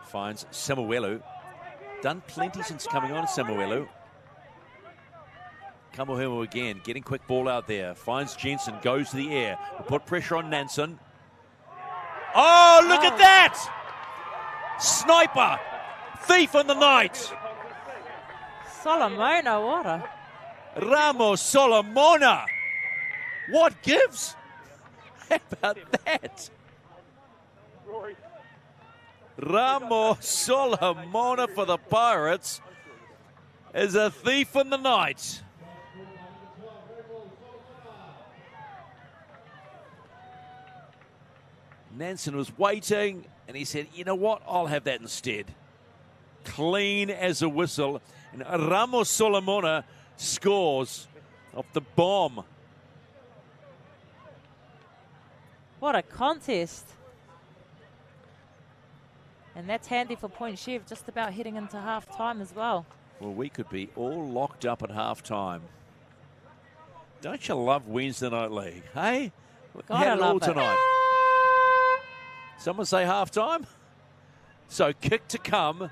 finds Samuelu. Done plenty since coming on, Samuelu. Kamohemo again, getting quick ball out there. Finds Jensen, goes to the air. Will put pressure on Nansen. Oh, look at that! Sniper! Thief in the night! Solomona, what a... Ramos Solomona! What gives? How about that? Ramos Solomona for the Pirates is a thief in the night. Nansen was waiting, and he said, you know what, I'll have that instead. Clean as a whistle, and Ramos Solomona scores off the bomb. What a contest. And that's handy for Point Chev, just about heading into half-time as well. Well, we could be all locked up at half-time. Don't you love Wednesday Night League, hey? Gotta love it. Tonight. Someone say half-time? So kick to come,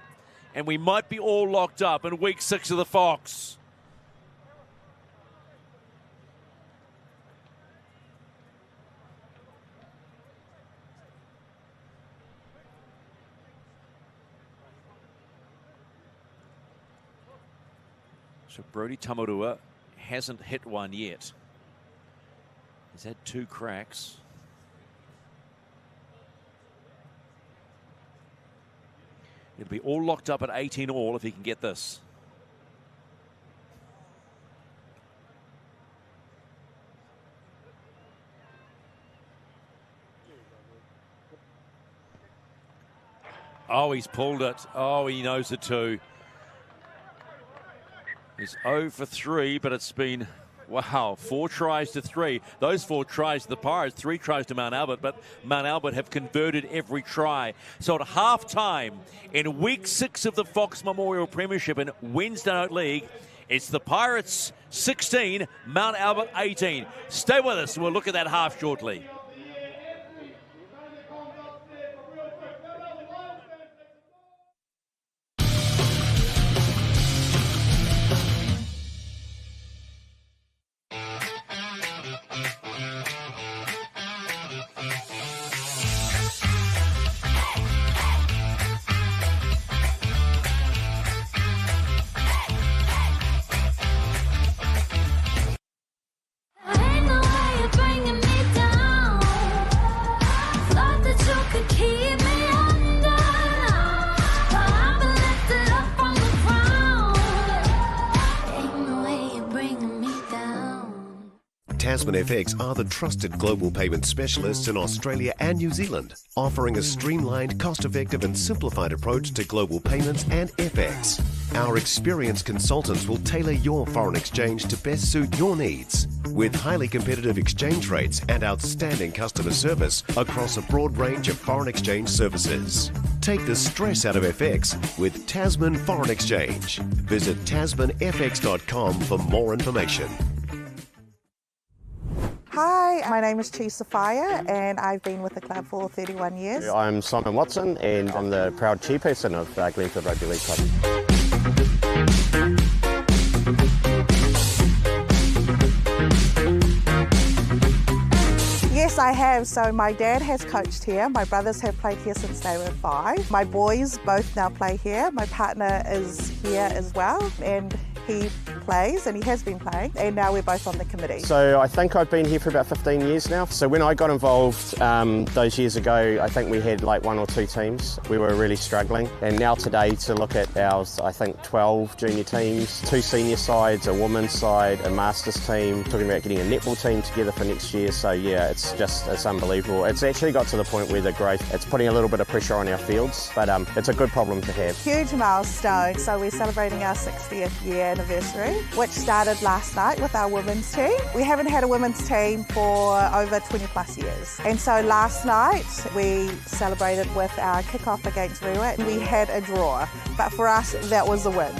and we might be all locked up in week 6 of the Fox. So Brodie Tamarua hasn't hit one yet. He's had 2 cracks. It'll be all locked up at 18 all if he can get this. Oh, he's pulled it. Oh, he knows it too. He's 0 for 3, but it's been, wow, 4 tries to 3. Those 4 tries to the Pirates, 3 tries to Mount Albert, but Mount Albert have converted every try. So at half-time in week 6 of the Fox Memorial Premiership in Wednesday Night League, it's the Pirates 16, Mount Albert 18. Stay with us. We'll look at that half shortly. Tasman FX are the trusted global payment specialists in Australia and New Zealand, offering a streamlined, cost-effective and simplified approach to global payments and FX. Our experienced consultants will tailor your foreign exchange to best suit your needs, with highly competitive exchange rates and outstanding customer service across a broad range of foreign exchange services. Take the stress out of FX with Tasman Foreign Exchange. Visit tasmanfx.com for more information. Hi, my name is Chevalier and I've been with the club for 31 years. I'm Simon Watson and I'm the proud chairperson of Glenfield Rugby League Club. Yes, I have. So my dad has coached here. My brothers have played here since they were 5. My boys both now play here. My partner is here as well and he plays and he has been playing, and now we're both on the committee. So I think I've been here for about 15 years now. So when I got involved those years ago, I think we had like 1 or 2 teams. We were really struggling, and now today to look at our, I think 12 junior teams, 2 senior sides, a women's side, a masters team, talking about getting a netball team together for next year. So yeah, it's unbelievable. It's actually got to the point where the growth, it's putting a little bit of pressure on our fields, but it's a good problem to have. Huge milestone. So we're celebrating our 60th year anniversary, which started last night with our women's team. We haven't had a women's team for over 20 plus years. And so last night we celebrated with our kickoff against Rewa. We had a draw, but for us that was a win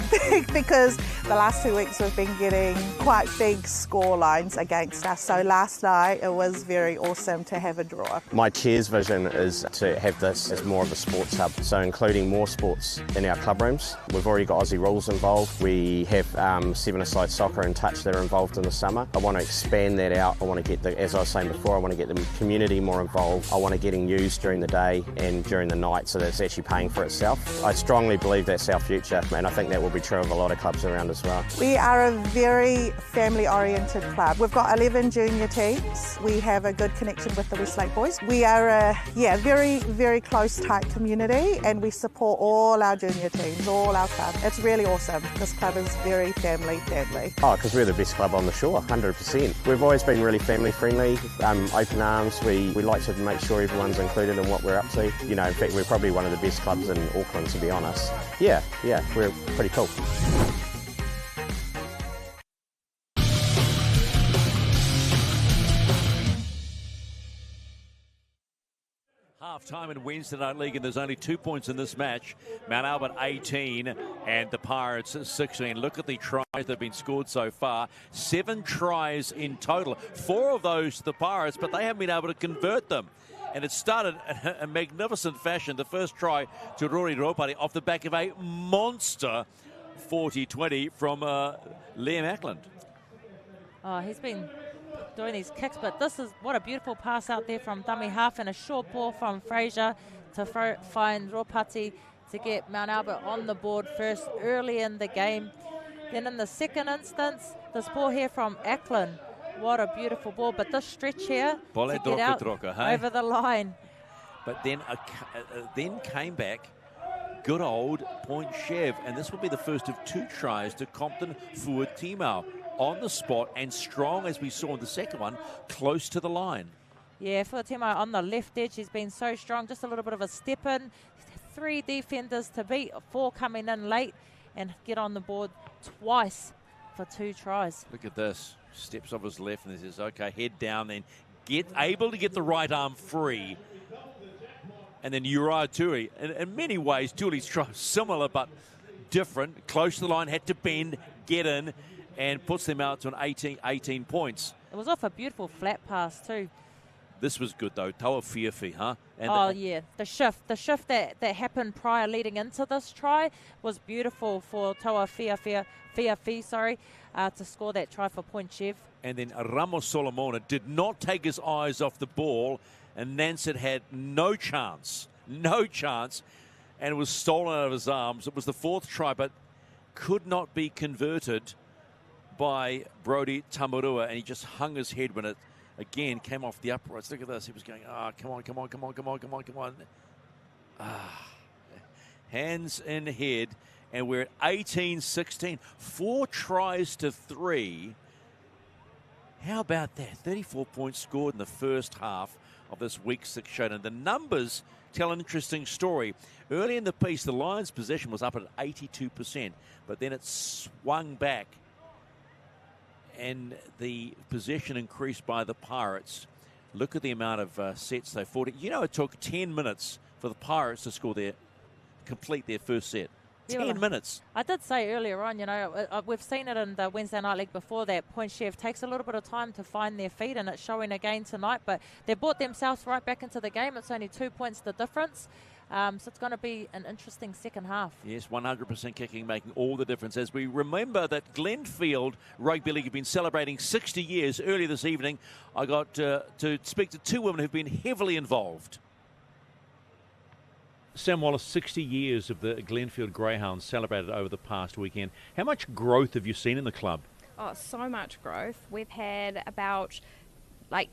because the last 2 weeks we've been getting quite big score lines against us. So last night it was very awesome to have a draw. My chair's vision is to have this as more of a sports hub, so including more sports in our club rooms. We've already got Aussie rules involved. We have have seven-a-side soccer and touch that are involved in the summer. I want to expand that out. I want to get, as I was saying before, I want to get the community more involved. I want to getting used during the day and during the night so that it's actually paying for itself. I strongly believe that's our future, and I think that will be true of a lot of clubs around as well. We are a very family-oriented club. We've got 11 junior teams. We have a good connection with the Westlake boys. We are a very, very close, tight community, and we support all our junior teams, all our club. It's really awesome. This club is very family. Oh, because we're the best club on the shore, 100%. We've always been really family-friendly, open arms. We like to make sure everyone's included in what we're up to. You know, in fact, we're probably one of the best clubs in Auckland, to be honest. Yeah, we're pretty cool. Half-time in Wednesday Night League, and there's only 2 points in this match. Mount Albert 18 and the Pirates 16. Look at the tries that have been scored so far. 7 tries in total. 4 of those to the Pirates, but they haven't been able to convert them. And it started in a magnificent fashion. The first try to Rory Ropari off the back of a monster 40-20 from Liam Ackland. Oh, he's been doing these kicks, but this is what a beautiful pass out there from dummy half, and a short ball from Fraser to find Ropati to get Mount Albert on the board first early in the game. Then in the second instance, this ball here from Ackland. What a beautiful ball, but this stretch here to get out over the line. But then came back good old Point Chev, and this will be the first of 2 tries to Compton Fuad Timau. On the spot and strong, as we saw in the second one, close to the line. Yeah, Fuatimo on the left edge, he's been so strong. Just a little bit of a step in. 3 defenders to beat, 4 coming in late and get on the board twice for 2 tries. Look at this. Steps off his left and he says, okay, head down, then able to get the right arm free. And then Uriah Tui. In many ways, Tui's try similar but different. Close to the line, had to bend, get in, and puts them out to an 18 points. It was off a beautiful flat pass too. This was good though. Taua Fiafi, huh? And the shift that happened prior leading into this try was beautiful for Taua Fiafi, to score that try for Point Chev. And then Ramos Solomona did not take his eyes off the ball, and Nansen had no chance, and it was stolen out of his arms. It was the 4th try, but could not be converted by Brody Tamurua, and he just hung his head when it again came off the uprights. Look at this. He was going, come on. Hands in head, and we're at 18-16. 4 tries to 3. How about that? 34 points scored in the first half of this week 6 showdown. And the numbers tell an interesting story. Early in the piece, the Lions' possession was up at 82%, but then it swung back, and the possession increased by the Pirates. Look at the amount of sets they fought. You know, it took 10 minutes for the Pirates to complete their first set. 10 minutes. I did say earlier on, we've seen it in the Wednesday Night League before, that Point Chev takes a little bit of time to find their feet, and it's showing again tonight. But they brought themselves right back into the game. It's only 2 points the difference. So it's going to be an interesting second half. Yes, 100% kicking making all the difference. As we remember that Glenfield Rugby League have been celebrating 60 years earlier this evening, I got to speak to 2 women who've been heavily involved. Sam Wallace, 60 years of the Glenfield Greyhounds celebrated over the past weekend. How much growth have you seen in the club? Oh, so much growth. We've had about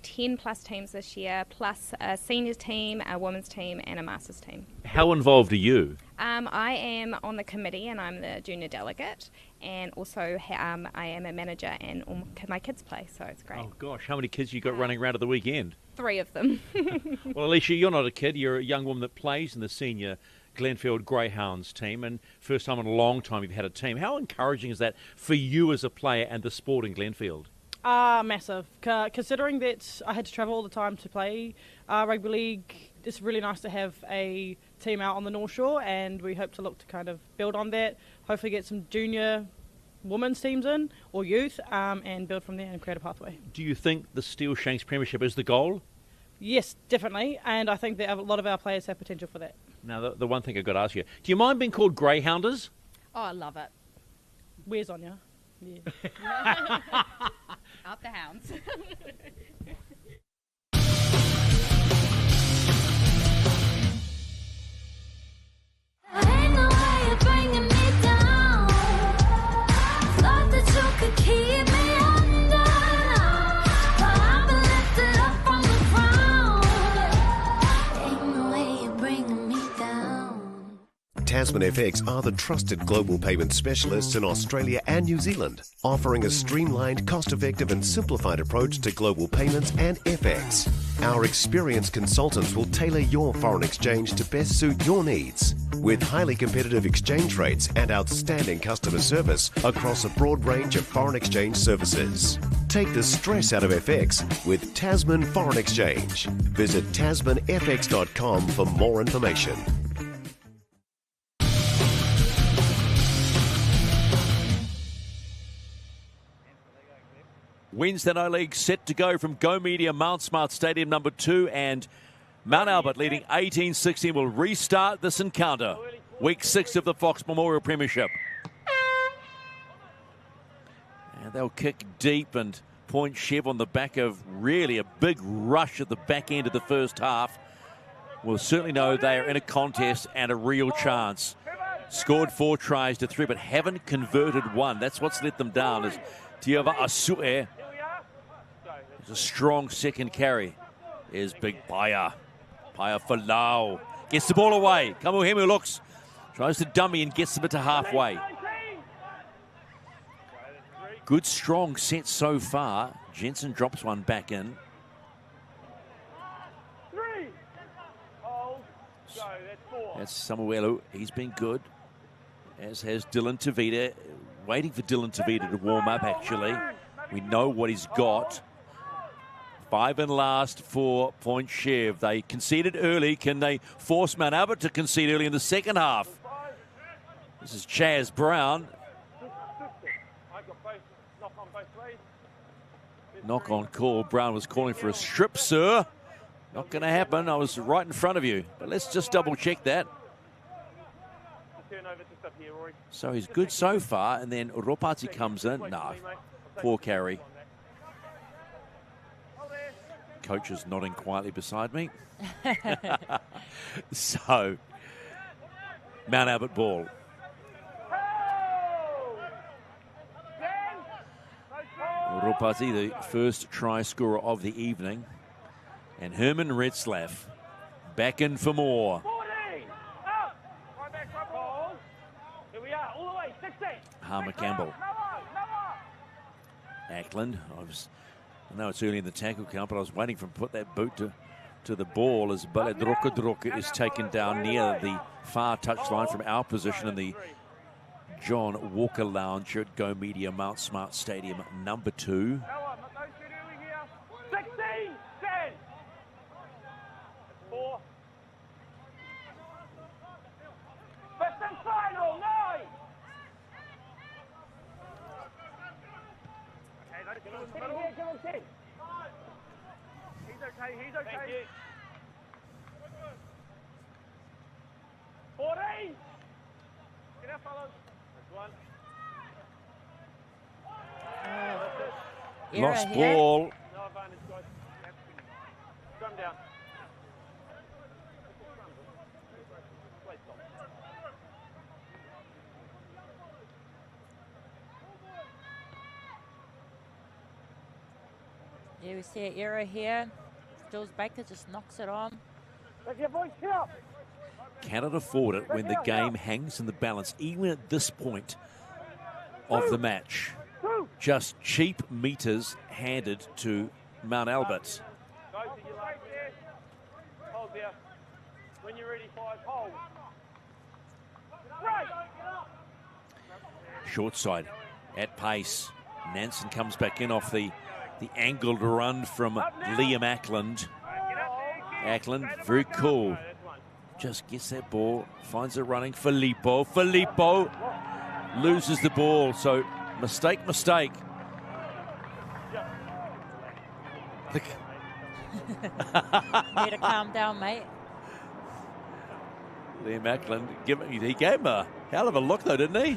10 plus teams this year, plus a seniors team, a women's team and a masters team. How involved are you? I am on the committee and I'm the junior delegate, and also I am a manager and all my kids play, so it's great. Oh gosh, how many kids you got running around at the weekend? 3 of them. Well, Alicia, you're not a kid, you're a young woman that plays in the senior Glenfield Greyhounds team, and first time in a long time you've had a team. How encouraging is that for you as a player and the sport in Glenfield? Massive. Considering that I had to travel all the time to play rugby league, it's really nice to have a team out on the North Shore, and we hope to look to kind of build on that, hopefully get some junior women's teams in, or youth, and build from there and create a pathway. Do you think the Steel Shanks Premiership is the goal? Yes, definitely, and I think that a lot of our players have potential for that. Now, the one thing I've got to ask you, do you mind being called Greyhounders? Oh, I love it. wears on you. Yeah. Up the hounds. Tasman FX are the trusted global payment specialists in Australia and New Zealand, offering a streamlined, cost-effective and simplified approach to global payments and FX. Our experienced consultants will tailor your foreign exchange to best suit your needs, with highly competitive exchange rates and outstanding customer service across a broad range of foreign exchange services. Take the stress out of FX with Tasman Foreign Exchange. Visit tasmanfx.com for more information. Wednesday Night League set to go from Go Media Mount Smart Stadium number 2, and Mount Albert leading 18-16 will restart this encounter. Week 6 of the Fox Memorial Premiership. And they'll kick deep, and Point Chev on the back of really a big rush at the back end of the first half will certainly know they are in a contest and a real chance. Scored 4 tries to 3, but haven't converted one. That's what's let them down. As Tiava Asue, a strong second carry, is Big Paya. Paya for Lau. Gets the ball away. Kamuhemu looks, tries to dummy and gets them to halfway. Good strong set so far. Jensen drops one back in. That's Samuelu. He's been good, as has Dylan Tavita. Waiting for Dylan Tavita to warm up, actually. We know what he's got. 5 and last for Point Chev. They conceded early. Can they force Mount Albert to concede early in the second half? This is Chaz Brown. Knock on call. Brown was calling for a strip, sir. Not going to happen. I was right in front of you. But let's just double check that. So he's good so far, and then Ropati comes in. No, poor carry. Coach is nodding quietly beside me. So, Mount Albert ball. Ropati, the first try scorer of the evening. And Herman Retzlaff back in for more. Harmer Campbell. Ackland. I know it's early in the tackle count, but I was waiting for him to put that boot to the ball as Baladroka is taken down near the far touchline from our position in the John Walker Lounge at Go Media Mount Smart Stadium number 2. 16, 10. 4. First and final, 9. Give him 10. He's okay. 14. Get out, fellas. That's 1. Lost ball. No advantage, guys. Scrum down. Yeah, we see an error here. Jules Baker just knocks it on. Cannot afford it when the game hangs in the balance, even at this point of the match. Just cheap meters handed to Mount Albert. Hold there. When you're ready, 5, hold. Short side at pace. Nansen comes back in off the angled run from Liam Ackland. Ackland, very cool. Just gets that ball, finds it running. Filippo loses the ball. So mistake. Need to calm down, mate. Liam Ackland, he gave him a hell of a look though, didn't he?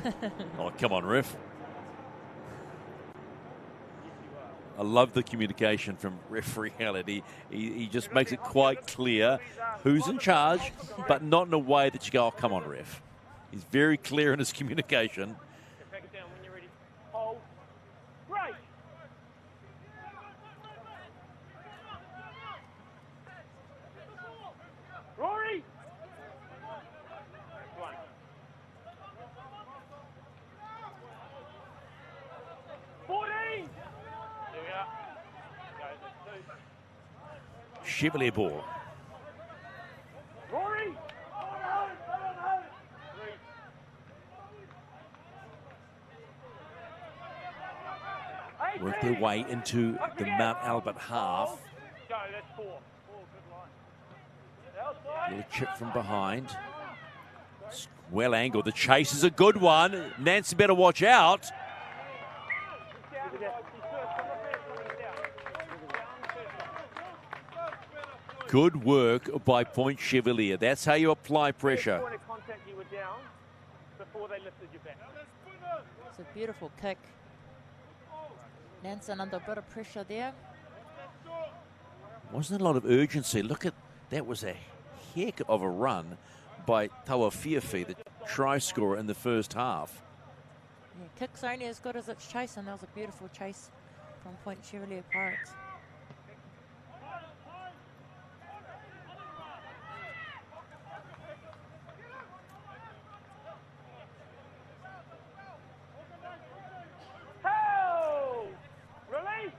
Oh, come on, ref. I love the communication from referee Hallett. He just makes it quite clear who's in charge, but not in a way that you go, oh, come on, ref. He's very clear in his communication. Back it down when you're ready. Hold. Right. Rory. One. Here we are. Go, that's 2. Chevalier ball. Rory. 3. Work their way into the Mount Albert half. Go, that's 4. 4, good line. Little chip from behind. Well angled. The chase is a good one. Nancy better watch out. Good work by Point Chevalier. That's how you apply pressure. Point of contact, you were down before they lifted you back. It's a beautiful kick. Nansen under a bit of pressure there. Wasn't a lot of urgency. Look at that, was a heck of a run by Taua Fiafi, the try scorer in the first half. Yeah, kick's only as good as its chase, and that was a beautiful chase from Point Chevalier Pirates. Hold. Release.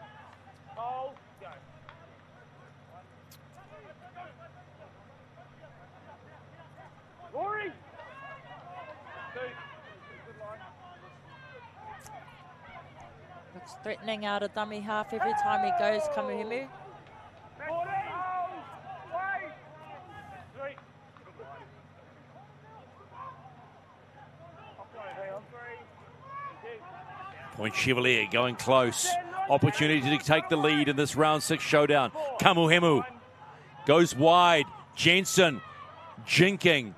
Hold. Go. Rory. 2. Good line. Looks threatening out of dummy half every time he goes, Kamuhimu. 14. Wait. 3. Good line. Offload. Hang on. 3. Thank you. Point Chevalier going close. Opportunity to take the lead in this round 6 showdown. Kamuhimu goes wide. Jensen jinking.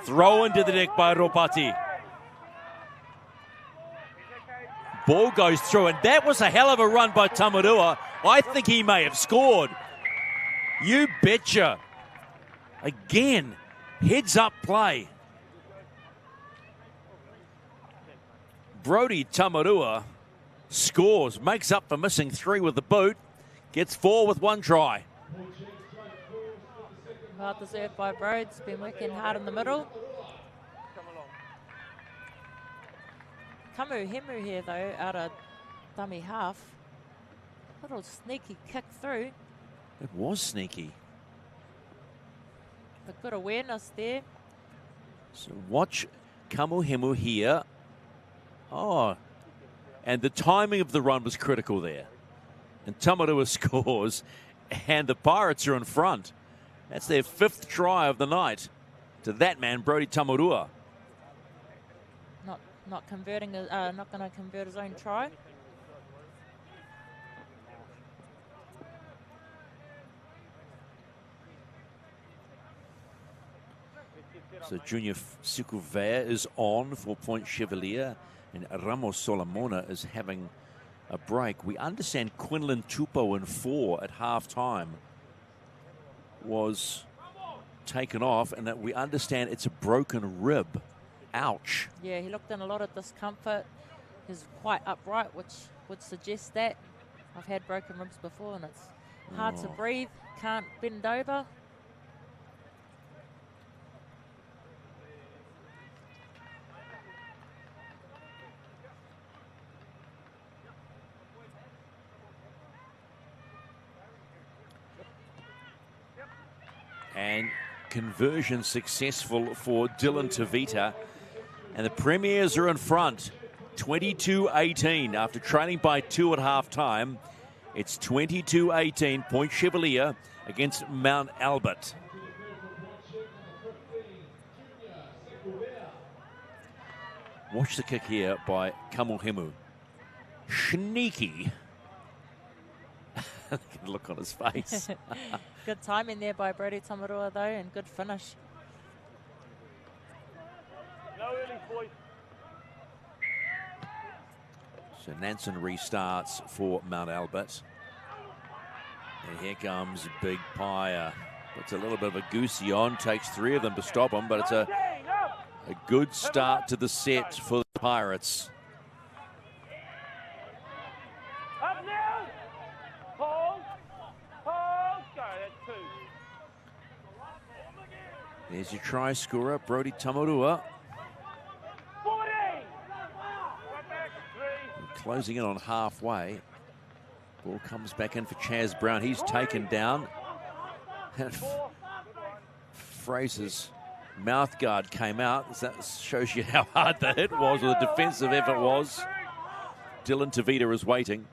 Throw into the deck by Ropati. Ball goes through, and that was a hell of a run by Tamarua. I think he may have scored. You betcha. Again, heads up play. Brody Tamarua scores, makes up for missing 3 with the boot, gets 4 with 1 try. Well deserved by Broads, been working hard in the middle. Kamuhimu here though, out of dummy half. Little sneaky kick through, It was sneaky. but good awareness there. So watch Kamuhimu here. Oh, and the timing of the run was critical there. And Tamarua scores, and the Pirates are in front. That's their 5th try of the night to that man, Brody Tamarua. Not converting, not going to convert his own try. So Junior Sikuvea is on for Point Chevalier, and Ramos Solomona is having a break. We understand Quinlan Tupou in 4 at halftime was taken off, and that we understand it's a broken rib. Ouch. Yeah, he looked in a lot of discomfort. He's quite upright, which would suggest that. I've had broken ribs before, and it's hard to breathe, can't bend over. And conversion successful for Dylan Tavita. And the Premiers are in front, 22-18. After trailing by 2 at half-time, it's 22-18, Point Chevalier against Mount Albert. Watch the kick here by Kamuhimu. Sneaky. Look on his face. Good timing there by Brody Tamarua though, and good finish. No early, boys. So Nansen restarts for Mount Albert. And here comes Big Pyre. Puts a little bit of a goosey on, takes 3 of them to stop him, but it's a good start to the set for the Pirates. Up now. Hold. Hold. Go. That's 2. There's your try scorer, Brodie Tamarua. 40. Closing in on halfway. Ball comes back in for Chaz Brown. He's taken down. Fraser's mouth guard came out. That shows you how hard the hit was, or the defensive effort was. Dylan Tavita is waiting.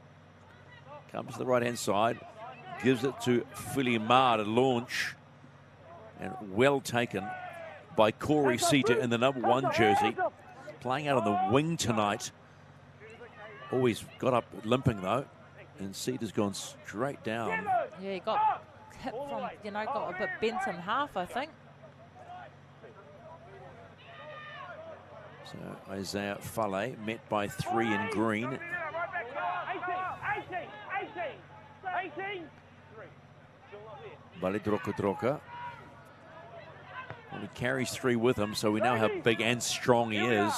Comes to the right-hand side. Gives it to Fulimar to launch. And well taken by Corey Sita in the number 1 jersey. Playing out on the wing tonight. Always got up limping, though. And Sita's gone straight down. Yeah, he got hit from, got a bit bent in half, I think. So Isaiah Fale met by 3 in green. 18. Balidroka. Well, he carries 3 with him, so we know how big and strong he is.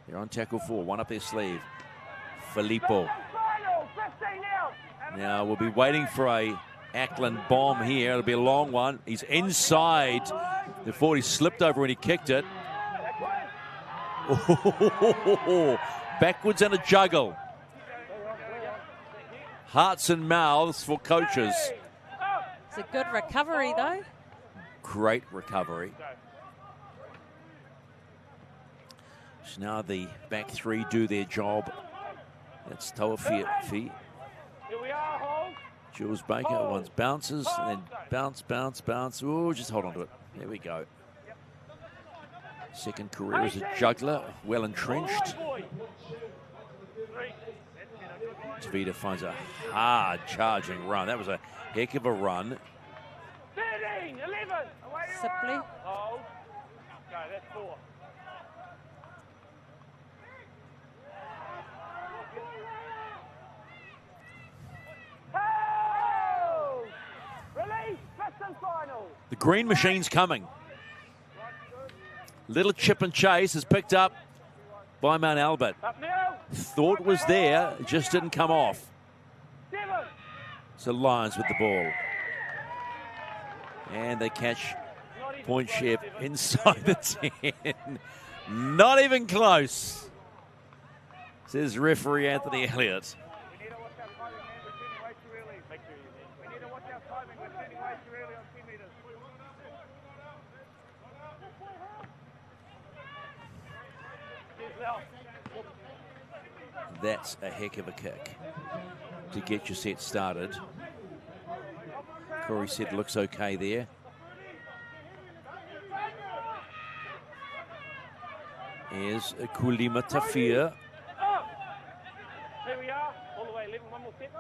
They're on tackle 4, 1 up their sleeve. Filippo. Now we'll be waiting for a Ackland bomb here. It'll be a long one. He's inside the 40. Slipped over when he kicked it. Backwards and a juggle. Hearts and mouths for coaches. It's a good recovery, though. Great recovery. So now the back 3 do their job. That's Tauafifi. Jules Baker once bounces, and then bounce. Oh, just hold on to it. There we go. Second career as a juggler, well entrenched. Tavita finds a hard charging run. That was a heck of a run. 13, 11. Sipley. Hold. Go, that's 4. Hold. Release. Preston final. The green machine's coming. Little chip and chase is picked up by Mount Albert. Up now. Thought was there, just didn't come off. 7. So Lions with the ball. And they catch Point Chev inside the 10. Not even close, says referee Anthony Elliott. That's a heck of a kick to get your set started. Corey said looks okay there. Here's Kulima Tafia. Here we are. All the way 11. One more step.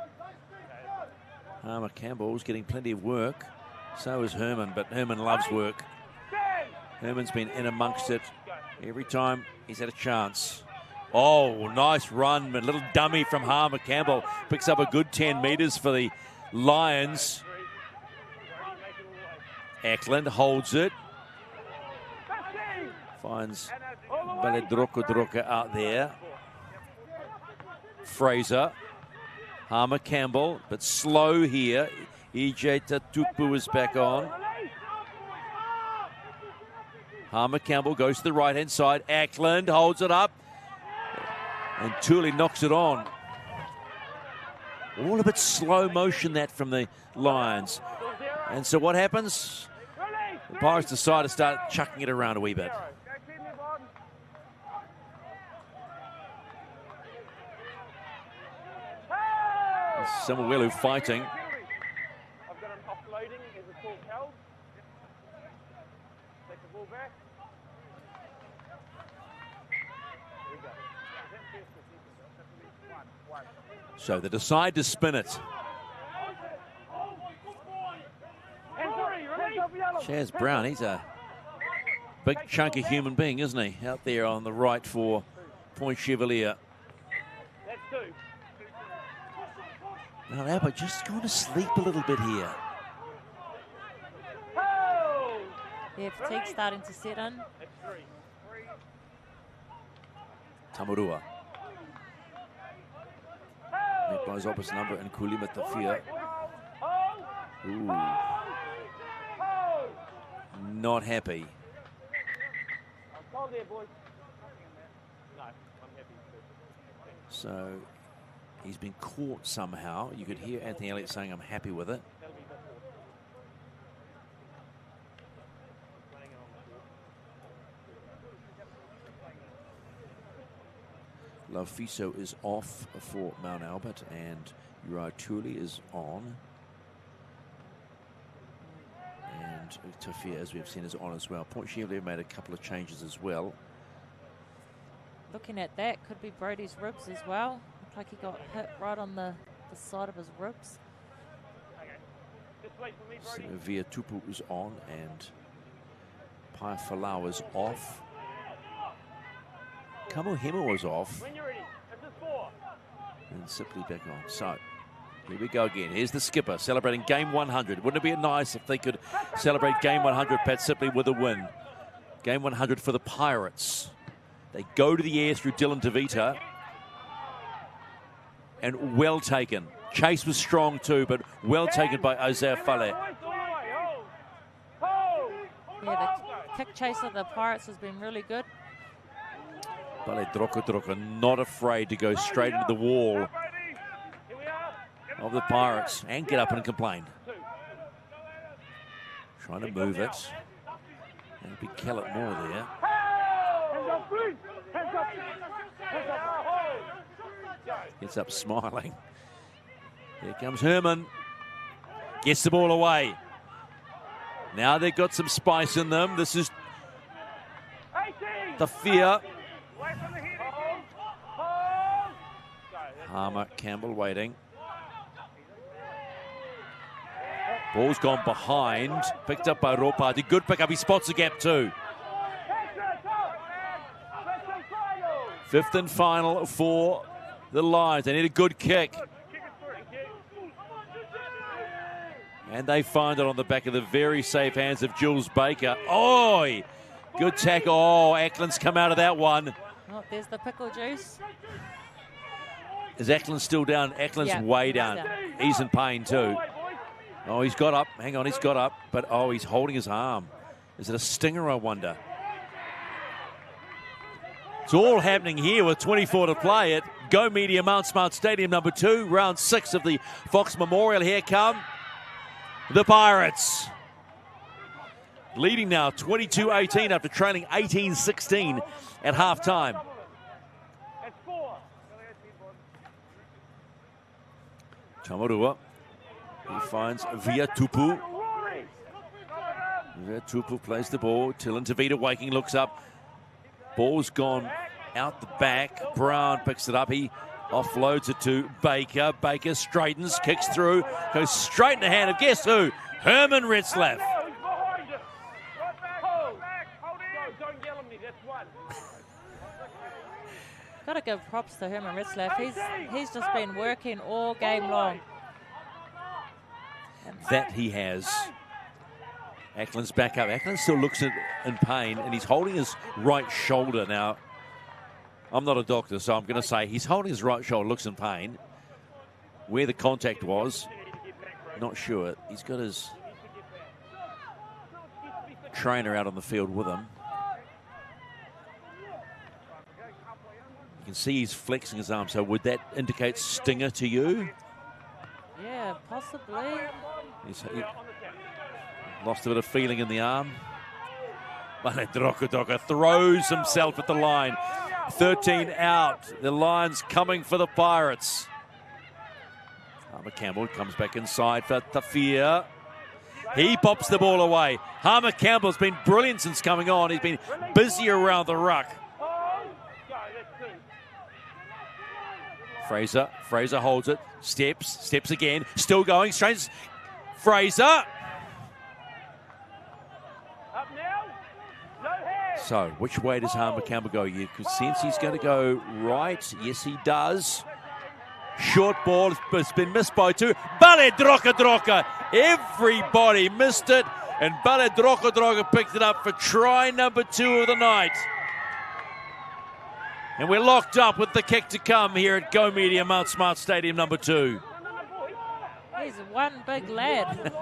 Harmer Campbell's getting plenty of work. So is Herman, but Herman loves work. Herman's been in amongst it every time he's had a chance. Oh, nice run, but a little dummy from Harmer Campbell. Picks up a good 10 metres for the Lions. Ackland holds it. Finds Baledroko out there. Fraser. Harmer Campbell, but slow here. EJ Tatupu is back on. Harmer Campbell goes to the right-hand side. Ackland holds it up. And Thule knocks it on. All a bit slow motion that from the Lions. And so what happens? The Pirates decide to start chucking it around a wee bit. Samuelu fighting. I've got an offloading as a talk held. Take the ball back. There we go. So they decide to spin it. Chaz Brown, he's a Big chunk of human being, isn't he? Out there on the right for Point Chevalier. That's two. Now Albert just going to sleep a little bit here. Oh! Yeah, fatigue's starting to set in. That's three. Tamarua. Met by his opposite number and Kulima Tafia. Ooh. Not happy. Hold there, boys. No, I'm happy. So he's been caught somehow. You could hear Anthony Elliott saying, I'm happy with it. Laufiso is off for Mount Albert and Uriah Tooley is on. And Tafia, as we've seen, is on as well. Point Chevalier made a couple of changes as well. Looking at that, could be Brody's ribs as well. Looked like he got hit right on the side of his ribs. Via Tupu is on and Pai Falau is off. Kamuhima was off. When you're ready, this is four. And Sipley back on. So, here we go again. Here's the skipper celebrating game 100. Wouldn't it be nice if they could celebrate game 100, Pat Sipley, with a win? Game 100 for the Pirates. They go to the air through Dylan DeVita. And well taken. Chase was strong too, but well taken by Isaiah Fale. Yeah, the kick chase of the Pirates has been really good. Bale Droka not afraid to go straight into the wall of the Pirates and get up and complain. Trying to move it. And be Kellett more there. Gets up smiling. Here comes Herman. Gets the ball away. Now they've got some spice in them. This is the fear. Harmer Campbell waiting. Ball's gone behind. Picked up by Ropati. Good pick up. He spots the gap too. Fifth and final for the Lions. They need a good kick. And they find it on the back of the very safe hands of Jules Baker. Oh, good tackle. Oh, Ackland's come out of that one. Oh, there's the pickle juice. Is Ackland still down? Ackland's way down. He's in pain too. Oh, he's got up. Hang on, he's got up. But, oh, he's holding his arm. Is it a stinger, I wonder? It's all happening here with 24 to play at Go Media Mount Smart Stadium number 2. Round 6 of the Fox Memorial. Here come the Pirates. Leading now 22-18 after trailing 18-16 at halftime. Tamarua. He finds Via Tupu. Via Tupu plays the ball. Dylan DeVita waking, looks up. Ball's gone out the back. Brown picks it up. He offloads it to Baker. Baker straightens, kicks through, goes straight in the hand of guess who? Herman Retzlaff. Got to give props to Herman Retzlaff. He's just been working all game long. That he has. Ackland's back up. Ackland still looks in pain, and he's holding his right shoulder now. I'm not a doctor, so I'm going to say he's holding his right shoulder, looks in pain. Where the contact was, not sure. He's got his trainer out on the field with him. You can see he's flexing his arm, so would that indicate stinger to you? Yeah, possibly. He lost a bit of feeling in the arm. But Droka throws himself at the line. 13 out. The Lions coming for the Pirates. Harmer Campbell comes back inside for Tafia. He pops the ball away. Harmer Campbell's been brilliant since coming on. He's been busy around the ruck. Fraser holds it. Steps again. Still going. Straight. Fraser. Up now. No hands. So, which way does Hamakamba go? You could sense he's going to go right. Yes, he does. Short ball has been missed by two. Bale Droka. Everybody missed it. And Bale Droka picked it up for try number 2 of the night. And we're locked up with the kick to come here at Go Media Mount Smart Stadium number 2. He's one big lad.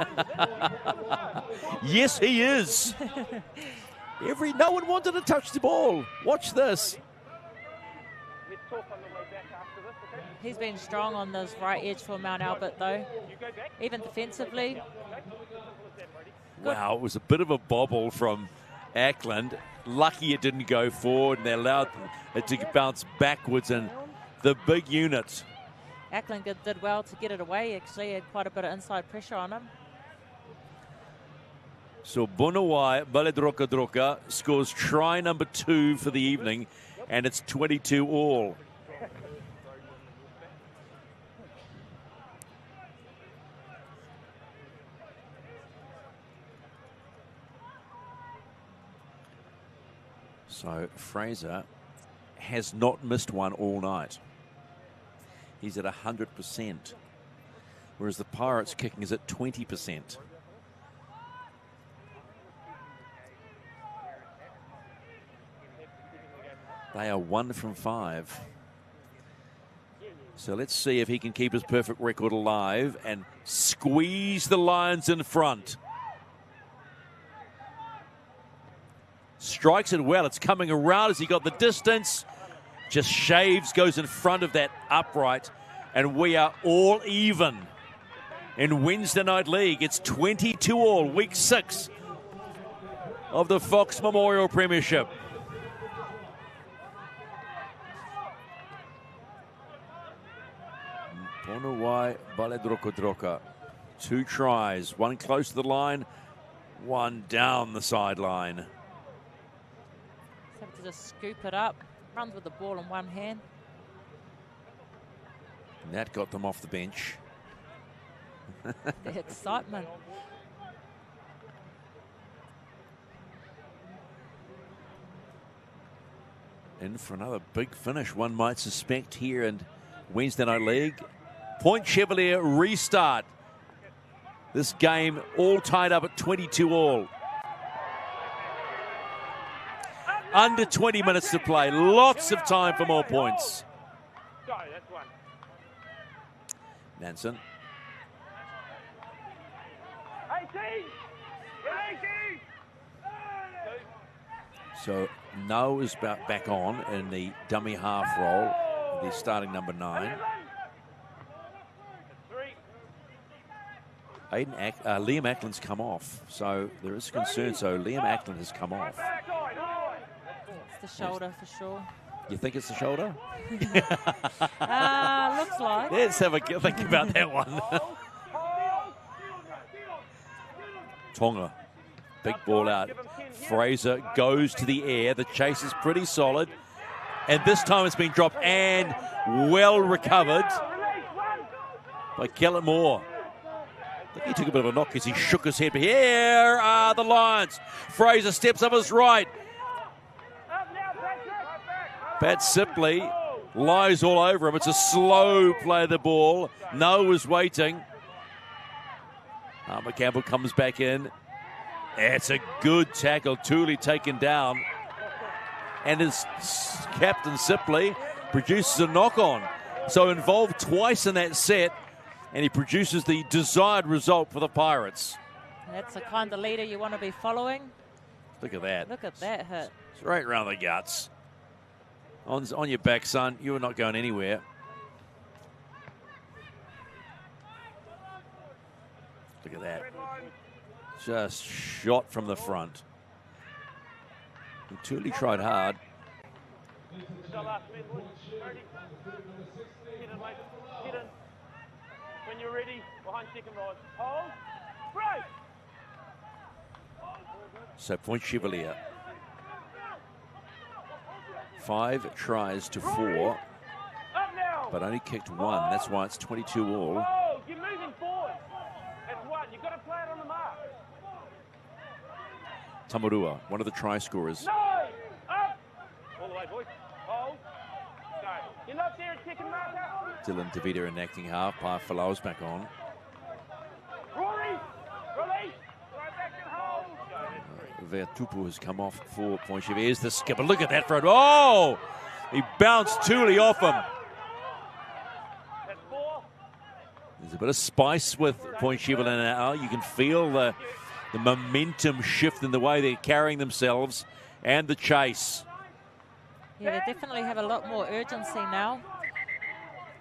Yes, he is. No one wanted to touch the ball. Watch this. He's been strong on this right edge for Mount Albert, though. Even defensively. Wow, it was a bit of a bobble from Ackland. Lucky it didn't go forward, and they allowed it to bounce backwards. And the big unit. Ackland did well to get it away, actually. He had quite a bit of inside pressure on him. So Bunawai Baledroka scores try number 2 for the evening, and it's 22 all. So Fraser has not missed one all night. He's at 100%, whereas the Pirates kicking is at 20%. They are 1 from 5. So let's see if he can keep his perfect record alive and squeeze the Lions in front. Strikes it well. It's coming around as he got the distance. Just shaves, goes in front of that upright. And we are all even in Wednesday Night League. It's 22 all, week 6 of the Fox Memorial Premiership. Ponawai Baledroka. 2 tries, 1 close to the line, 1 down the sideline. Have to just scoop it up. Runs with the ball in one hand. And that got them off the bench. The excitement. In for another big finish, one might suspect, here in Wednesday Night League. Point Chevalier restart. This game all tied up at 22 all. Under 20 minutes to play. Lots of time for more points. Nansen. 18! So No is back on in the dummy half role. The starting number 9. Liam Ackland's come off, so there is concern. So Liam Ackland has come off. It's the shoulder for sure. You think it's the shoulder? Looks like. Let's have a think about that one. Tonga, big ball out. Fraser goes to the air. The chase is pretty solid. And this time it's been dropped and well recovered by Kellen Moore. I think he took a bit of a knock as he shook his head. But here are the Lions. Fraser steps up his right. Pat Sipley lies all over him. It's a slow play of the ball. No is waiting. Campbell comes back in. It's a good tackle. Tooley taken down. And his captain Sipley produces a knock-on. So involved twice in that set. And he produces the desired result for the Pirates. That's the kind of leader you want to be following. Look at that. Look at that hit. Straight around the guts. On your back, son. You are not going anywhere. Look at that. Just shot from the front. Tooley tried hard. When you're ready, behind second rod. Hold. Break. So Point Chevalier. 5 tries to 4, but only kicked 1. That's why it's 22 all. Oh, you're moving forward. That's one. You've got to play it on the mark. Tamarua, one of the try scorers. No. boys. Hold. Go. You're not there, second marker. Dylan DeVita enacting half. Pai Falau's back on. Rory. Release. Right back and hold. Go. That's three. Vertupu has come off for Point Chevalier. Here's the skipper. Look at that front. Oh! He bounced Thule off him. That's four. There's a bit of spice with Point Chevalier now. You can feel the momentum shift in the way they're carrying themselves and the chase. Yeah, they definitely have a lot more urgency now.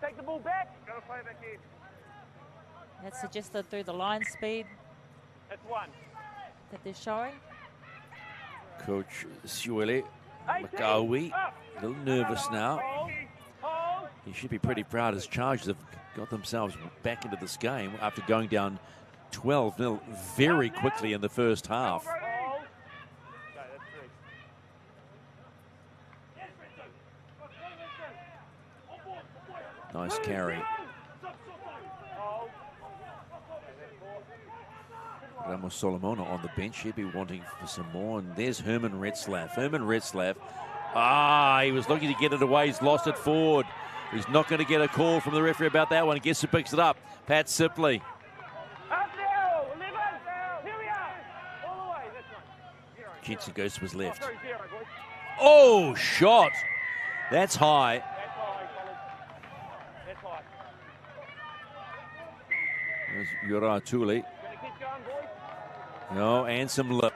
Take the ball back. Gotta play back in. That's suggested through the line speed That's one. that they're showing. Coach Siwele Makawi, a little nervous now. Hold. Hold. He should be pretty proud. His Chargers have got themselves back into this game after going down 12-0 very quickly in the first half. Hold. Go. That's three. Nice carry. Hold. Ramos Solomona on the bench. He'd be wanting for some more. And there's Herman Retzlaff. Herman Retzlaff. He was looking to get it away. He's lost it forward. He's not going to get a call from the referee about that one. Guess who picks it up? Pat Sipley. Up there. 11. Here we are. All the way. That's one. Zero. Jensen Ghost was left. Sorry, zero, boys. Oh, shot. That's high. That's high, fellas. That's high. There's Ura Thule. Gonna keep going, boys. No, and some lip.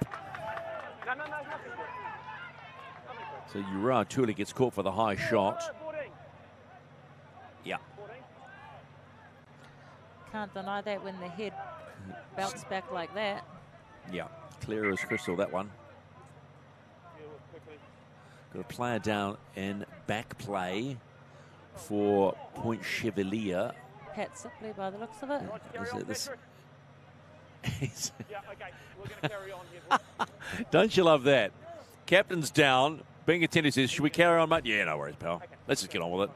No, nothing good. So Ura Thule gets caught for the high shot. 14. Yeah. 14. Can't deny that when the head bounced back like that. Yeah. Clear as crystal, that one. Yeah, well, quickly. Got a player down in back play for Point Chevalier. Pat Sipley by the looks of it. Right, carry Is on, it this- Patrick. Yeah, okay. We're going to carry on here, boys. Don't you love that? Captain's down. Being attended says, should we carry on, mate? Yeah, no worries, pal. Let's just get on with it.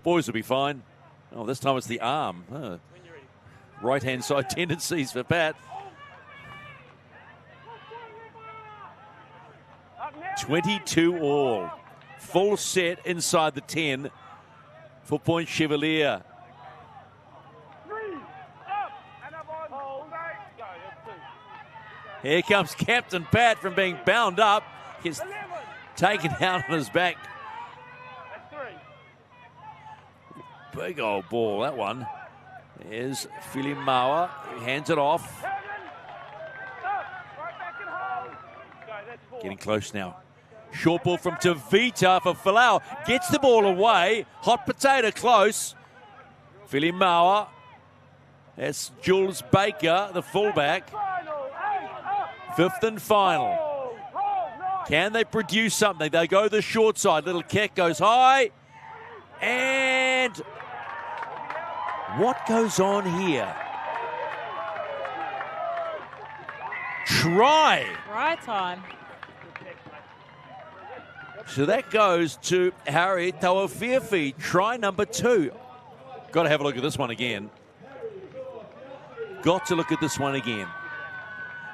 Boys will be fine. Oh, this time it's the arm. When you're ready. Right-hand side tendencies for Pat. Up now. 22 all. Full set inside the 10 for Point Chevalier. 3. Up. And up on. Hold. Go. That's 2. Here comes Captain Pat from being bound up. Gets 11. taken out on his back. That's 3. Big old ball, that one. There's Filimawa. He hands it off. 7. Up. Right back and hold. Go. That's 4. Getting close now. Short ball from Tavita for Falau. Gets the ball away. Hot potato close. Filimawa. That's Jules Baker, the fullback. Final. 8. Up. Fifth and final. Hold. Hold. Nice. Can they produce something? They go the short side. Little kick goes high. And what goes on here? Try. Right time. So that goes to Harry Tauafiafi. Try number 2. Got to have a look at this one again. Got to look at this one again.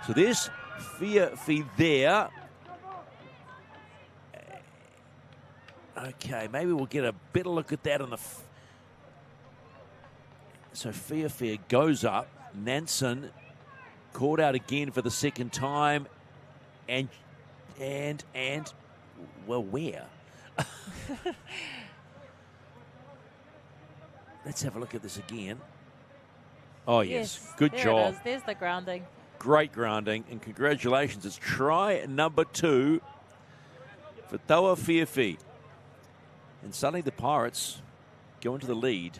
So there's Fiafi there. Okay, maybe we'll get a better look at that on the... So Fiafi goes up. Nansen caught out again for the second time. And well, where? Let's have a look at this again. Oh, yes. Good there job. It is. There's the grounding. Great grounding. And congratulations. It's try number 2 for Taua Fiafi. And suddenly the Pirates go into the lead.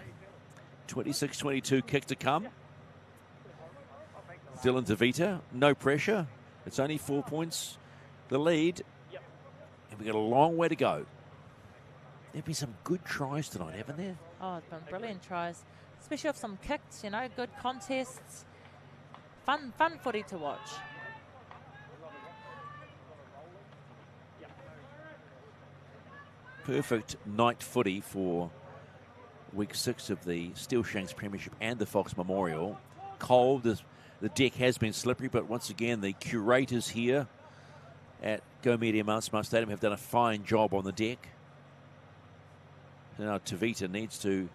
26-22 kick to come. Dylan DeVita, no pressure. It's only 4 points. The lead. And we've got a long way to go. There've been some good tries tonight, haven't there? Oh, it's been brilliant tries. Especially off some kicks, you know, good contests. Fun footy to watch. Perfect night footy for week 6 of the Steel Shanks Premiership and the Fox Memorial. Cold, the deck has been slippery, but once again, the curators here at Go Media Mount Smart Stadium have done a fine job on the deck. Now Tavita needs to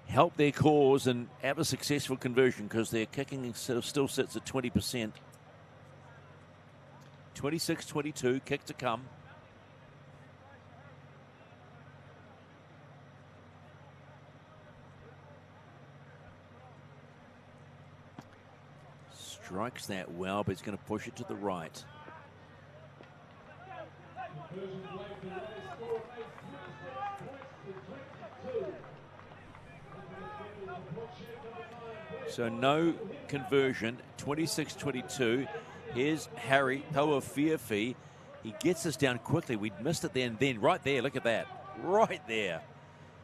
help their cause and have a successful conversion because their kicking still sits at 20%. 26-22, kick to come. Strikes that well, but he's going to push it to the right. So no conversion, 26-22. Here's Harry Tauafiafi. He gets us down quickly. We'd missed it then. Right there, look at that. Right there.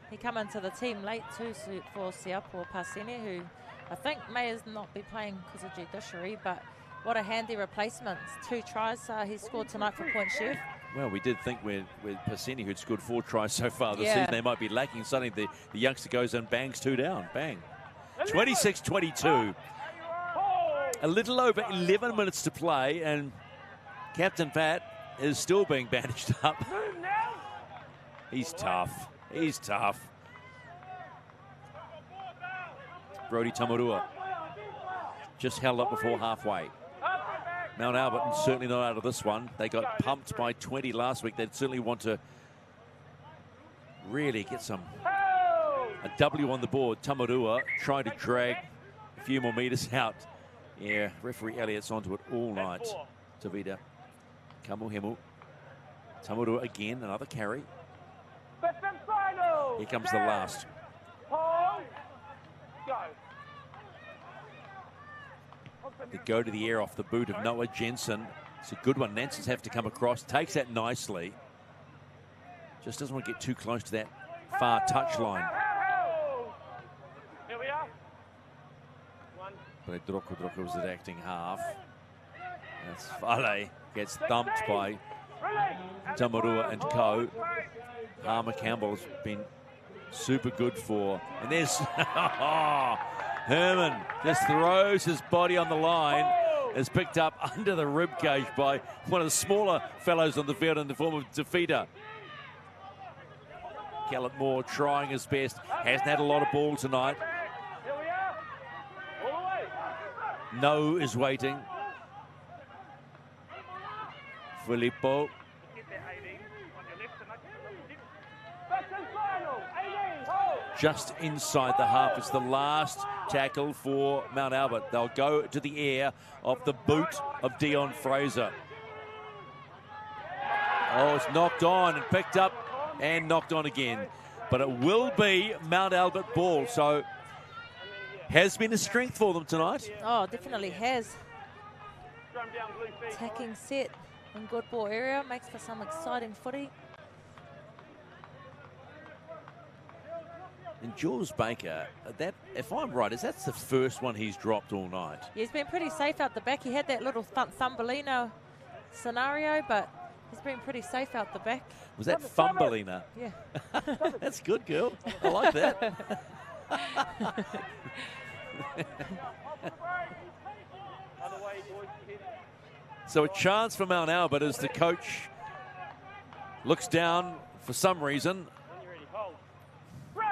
He come into the team late too for Siapo Pasini, who I think may not be playing because of judiciary, but what a handy replacement. 2 tries he scored tonight for Point Chef. Well, we did think with Pasini, who'd scored 4 tries so far this season, they might be lacking. Suddenly the youngster goes and bangs 2 down. Bang. 26-22. A little over 11 minutes to play, and Captain Pat is still being bandaged up. He's tough. He's tough. Brody Tamarua just held up before halfway. Mount Albert certainly not out of this one. They got pumped by 20 last week. They'd certainly want to really get a W on the board. Tamarua trying to drag a few more meters out. Yeah, referee Elliott's onto it all night. Tavita. Kamuhemu. Tamarua again, another carry. Here comes the last. They go to the air off the boot of Noah Jensen. It's a good one. Nansen's have to come across. Takes that nicely. Just doesn't want to get too close to that far touch line. But Droko was at acting half. That's Fale. Gets thumped by Tamarua and co. Harmer Campbell's been super good for. And there's Herman just throws his body on the line. Is picked up under the rib cage by one of the smaller fellows on the field in the form of Tafita. Kellett Moore trying his best. Hasn't had a lot of ball tonight. No is waiting. Filippo. Just inside the half. It's the last tackle for Mount Albert. They'll go to the air of the boot of Dion Fraser. Oh, it's knocked on and picked up and knocked on again. But it will be Mount Albert ball. So has been a strength for them tonight. Oh, definitely has. Attacking set in good ball area. Makes for some exciting footy. And Jules Baker, that, if I'm right, that's the first one he's dropped all night. Yeah, he's been pretty safe out the back. He had that little Thumbelina scenario, but he's been pretty safe out the back. Was that Thumbelina? Yeah. That's good, girl. I like that. So a chance for Mount Albert as the coach looks down for some reason.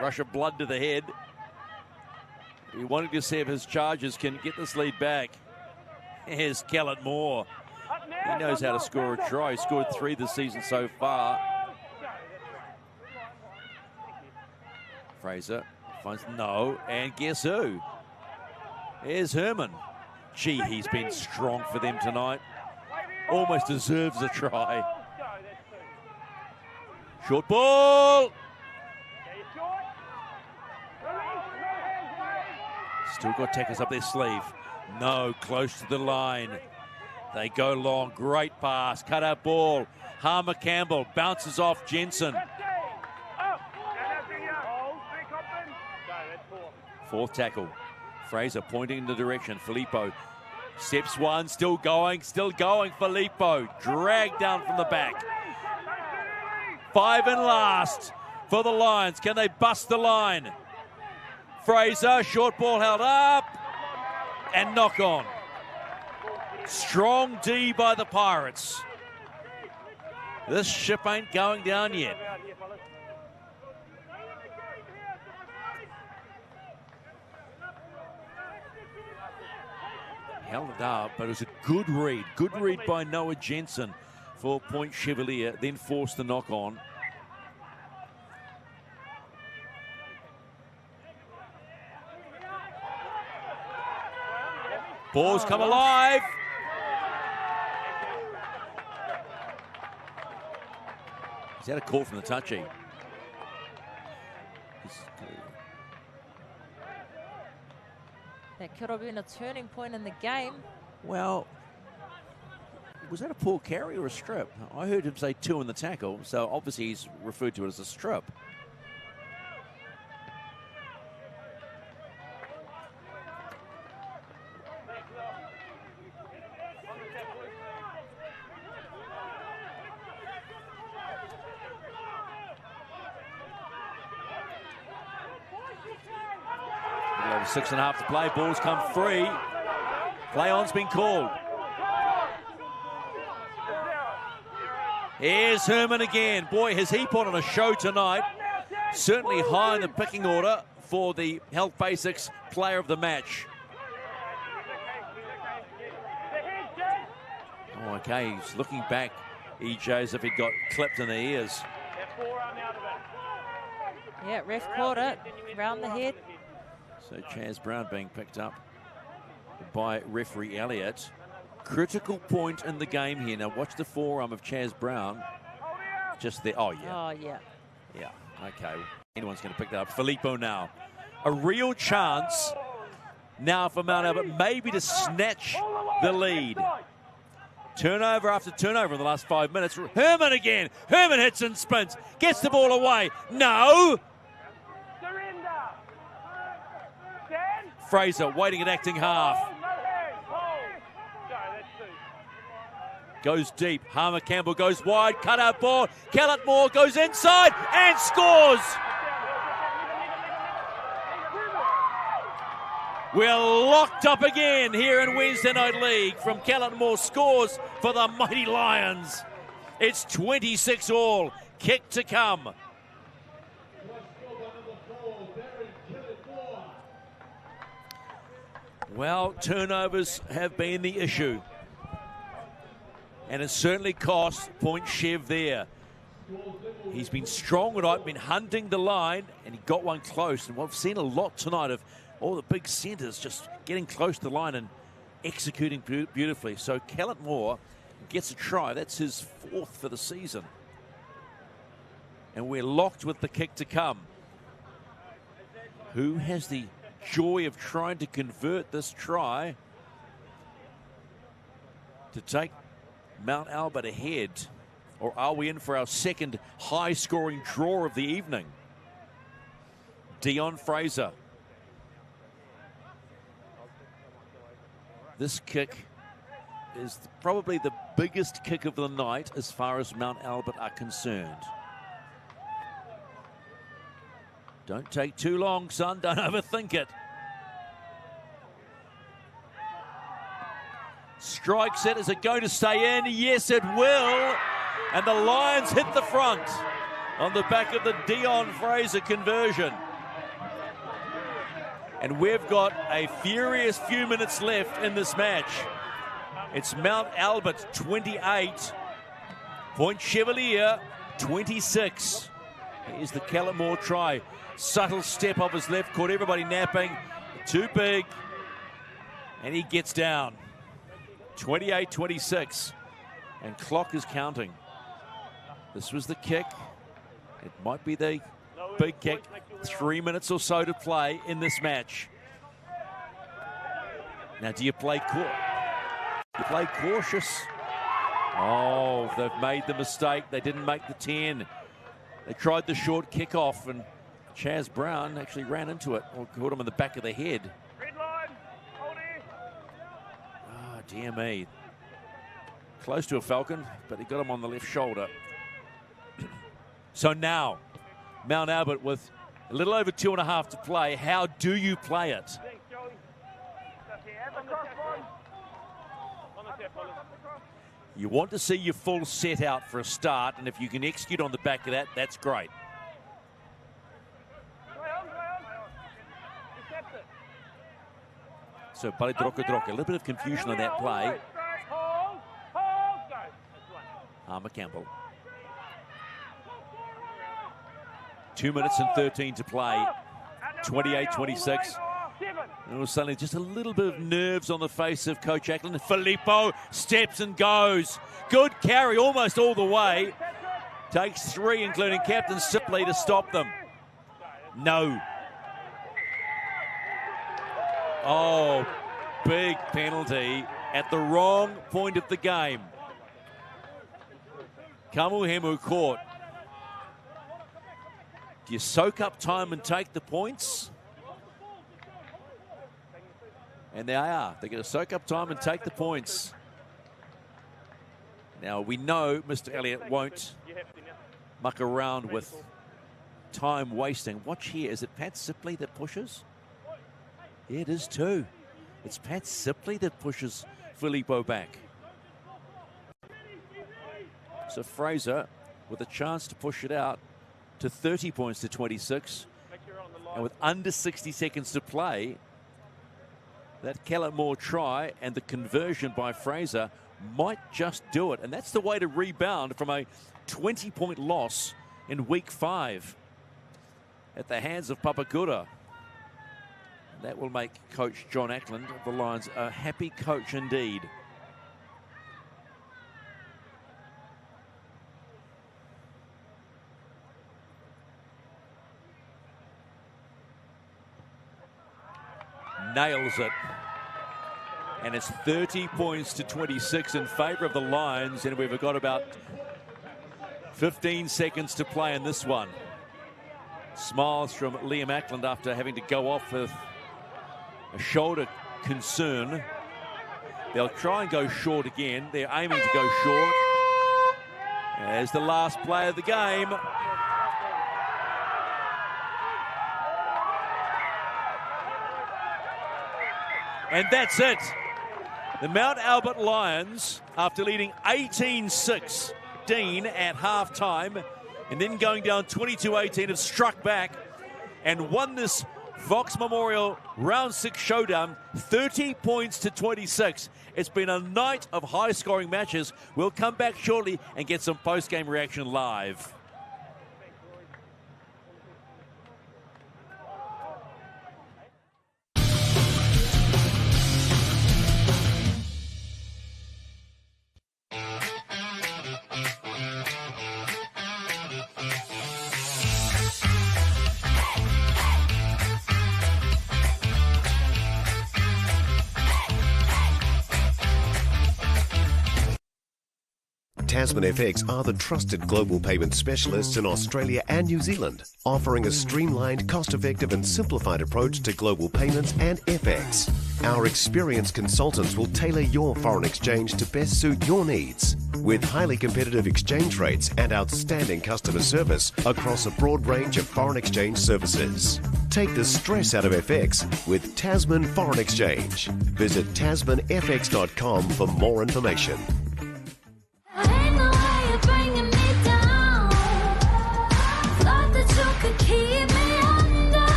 Rush of blood to the head. He wanted to see if his Chargers can get this lead back. Here's Kellett Moore. He knows how to score a try. He scored 3 this season so far. Fraser finds no, and guess who? Here's Herman. Gee, he's been strong for them tonight. Almost deserves a try. Short ball. Still got tackers up their sleeve. No, close to the line. They go long. Great pass. Cut out ball. Harmer Campbell bounces off Jensen. 4th tackle. Fraser pointing in the direction. Filippo steps one. Still going. Filippo dragged down from the back. 5 and last for the Lions. Can they bust the line? Fraser, short ball held up and knock on. Strong D by the Pirates. This ship ain't going down yet. Held it up, but it was a good read. Good read by Noah Jensen for Point Chevalier, then forced the knock on. Ball's come alive. He's had a call from the touchy. That could have been a turning point in the game. Well, was that a poor carry or a strip? I heard him say 2 in the tackle, so obviously he's referred to it as a strip. A little over 6.5 to play. Ball's come free. Play on's been called. Here's Herman again. Boy, has he put on a show tonight. Certainly high in the picking order for the Health Basics Player of the Match. Oh, okay, he's looking back, EJ, as if he got clipped in the ears. Yeah, ref caught it. Round the head. So Chaz Brown being picked up by referee Elliott. Critical point in the game here. Now watch the forearm of Chaz Brown. Just there. Oh, yeah. Oh, yeah. Yeah, okay. Anyone's going to pick that up. Filippo now. A real chance now for Mount Albert maybe to snatch the lead. Turnover after turnover in the last 5 minutes. Herman again. Herman hits and spins. Gets the ball away. No. Fraser waiting at acting half. Goes deep. Harmer Campbell goes wide. Cut out ball. Kellett Moore goes inside and scores. We're locked up again here in Wednesday Night League from Kellett Moore. Scores for the mighty Lions. It's 26 all. Kick to come. Well, turnovers have been the issue. And it's certainly cost Point Chev there. He's been strong tonight, been hunting the line, and he got one close. And we've seen a lot tonight of all the big centres just getting close to the line and executing beautifully. So Kellett Moore gets a try. That's his 4th for the season. And we're locked with the kick to come. Who has the joy of trying to convert this try to take Mount Albert ahead? Or are we in for our second high-scoring draw of the evening? Dion Fraser. This kick is probably the biggest kick of the night as far as Mount Albert are concerned. Don't take too long, son. Don't overthink it. Strikes it. Is it going to stay in? Yes, it will. And the Lions hit the front on the back of the Dion Fraser conversion. And we've got a furious few minutes left in this match. It's Mount Albert 28, Point Chevalier 26. Here's the Kellett Moore try. Subtle step off his left, caught everybody napping. Too big. And he gets down. 28-26. And clock is counting. This was the kick. It might be the big kick. 3 minutes or so to play in this match. Now, do you play cautious? Oh, they've made the mistake. They didn't make the 10. They tried the short kickoff, and Chaz Brown actually ran into it or caught him in the back of the head. Red line, hold it. Oh, dear me. Close to a Falcon, but he got him on the left shoulder. So now, Mount Albert with a little over 2.5 to play. How do you play it? Thanks, Joey. You want to see your full set out for a start, and if you can execute on the back of that, that's great. So Balidroka, a little bit of confusion on that play. Armour Campbell. 2 minutes and 13 to play. 28-26. And suddenly just a little bit of nerves on the face of Coach Ackland. Filippo steps and goes. Good carry almost all the way. Takes 3, including Captain Sipley, to stop them. No. Oh, big penalty at the wrong point of the game. Kamuhemu caught. Do you soak up time and take the points? And they are. They're going to soak up time and take the points. Now, we know Mr. Elliott won't muck around with time wasting. Watch here. Is it Pat Sipley that pushes? Yeah, it is too. It's Pat Sipley that pushes Filippo back. So Fraser with a chance to push it out to 30 points to 26. And with under 60 seconds to play, that Kellamore try and the conversion by Fraser might just do it. And that's the way to rebound from a 20-point loss in week 5 at the hands of Papakura. That will make Coach John Ackland of the Lions a happy coach indeed. Nails it. And it's 30 points to 26 in favour of the Lions, and we've got about 15 seconds to play in this one. Smiles from Liam Ackland after having to go off with a shoulder concern. They'll try and go short again. They're aiming to go short. As the last play of the game. And that's it. The Mount Albert Lions, after leading 18-16 at halftime and then going down 22-18, have struck back and won this Fox Memorial Round 6 showdown 30 points to 26. It's been a night of high-scoring matches. We'll come back shortly and get some post-game reaction live. Tasman FX are the trusted global payment specialists in Australia and New Zealand, offering a streamlined, cost-effective and simplified approach to global payments and FX. Our experienced consultants will tailor your foreign exchange to best suit your needs. With highly competitive exchange rates and outstanding customer service across a broad range of foreign exchange services. Take the stress out of FX with Tasman Foreign Exchange. Visit tasmanfx.com for more information.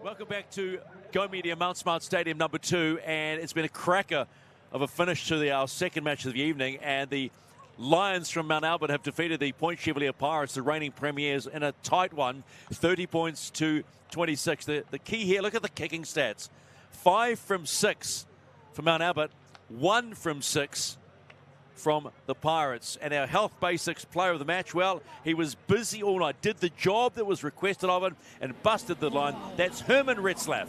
Welcome back to Go Media Mount Smart Stadium number 2, and it's been a cracker of a finish to our second match of the evening, and the Lions from Mount Albert have defeated the Point Chevalier Pirates, the reigning premiers, in a tight one, 30 points to 26. The key here, look at the kicking stats. 5 from 6 for Mount Albert, 1 from 6 from the Pirates. And our Health Basics player of the match, well, he was busy all night, did the job that was requested of him and busted the line. That's Herman Retzlaff.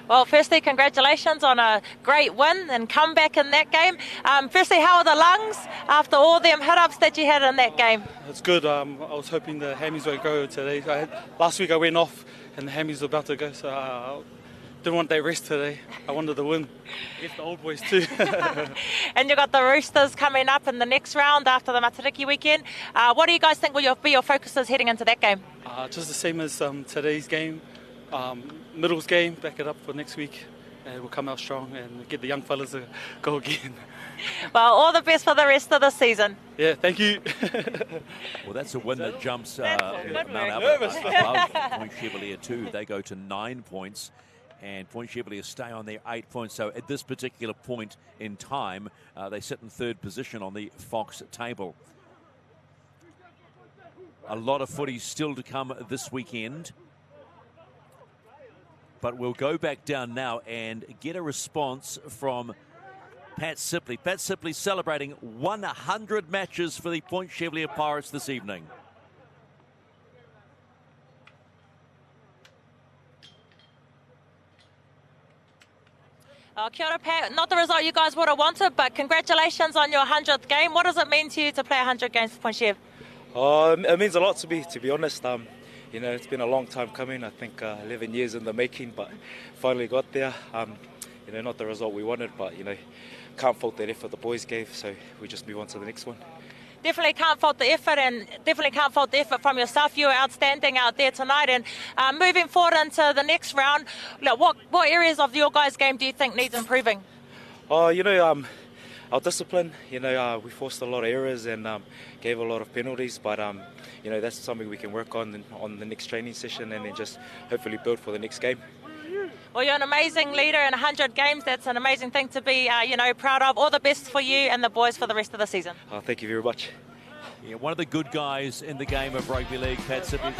Well, firstly, congratulations on a great win and comeback in that game. Firstly, how are the lungs after all them hit-ups that you had in that game? It's good. I was hoping the hammies would go today. Last week I went off and the hammies were about to go, so I didn't want that rest today. I wanted to win against the old boys too. And you've got the Roosters coming up in the next round after the Matariki weekend. What do you guys think will be your focuses heading into that game? Just the same as today's game, Middle's game, back it up for next week. And we'll come out strong and get the young fellas to go again. Well, all the best for the rest of the season. Yeah, thank you. Well, that's a win that jumps Mount good Albert above Point Chevalier too. They go to 9 points, and Point Chevalier stay on their 8 points. So at this particular point in time, they sit in third position on the Fox table. A lot of footy still to come this weekend. But we'll go back down now and get a response from Pat Sipley. Pat Sipley celebrating 100 matches for the Point Chevalier Pirates this evening. Kia ora, Pat. Not the result you guys would have wanted, but congratulations on your 100th game. What does it mean to you to play 100 games for Point Chev? It means a lot to me, to be honest. You know, it's been a long time coming. I think 11 years in the making, but finally got there. You know, not the result we wanted, but, you know, can't fault that effort the boys gave, so we just move on to the next one. Definitely can't fault the effort, and definitely can't fault the effort from yourself. You were outstanding out there tonight. And moving forward into the next round, what areas of your guys' game do you think needs improving? You know, our discipline, you know, we forced a lot of errors and gave a lot of penalties, but you know, that's something we can work on the next training session, and then just hopefully build for the next game. Well, you're an amazing leader in 100 games. That's an amazing thing to be, you know, proud of. All the best for you and the boys for the rest of the season. Thank you very much. Yeah, one of the good guys in the game of rugby league, Pat Sipley.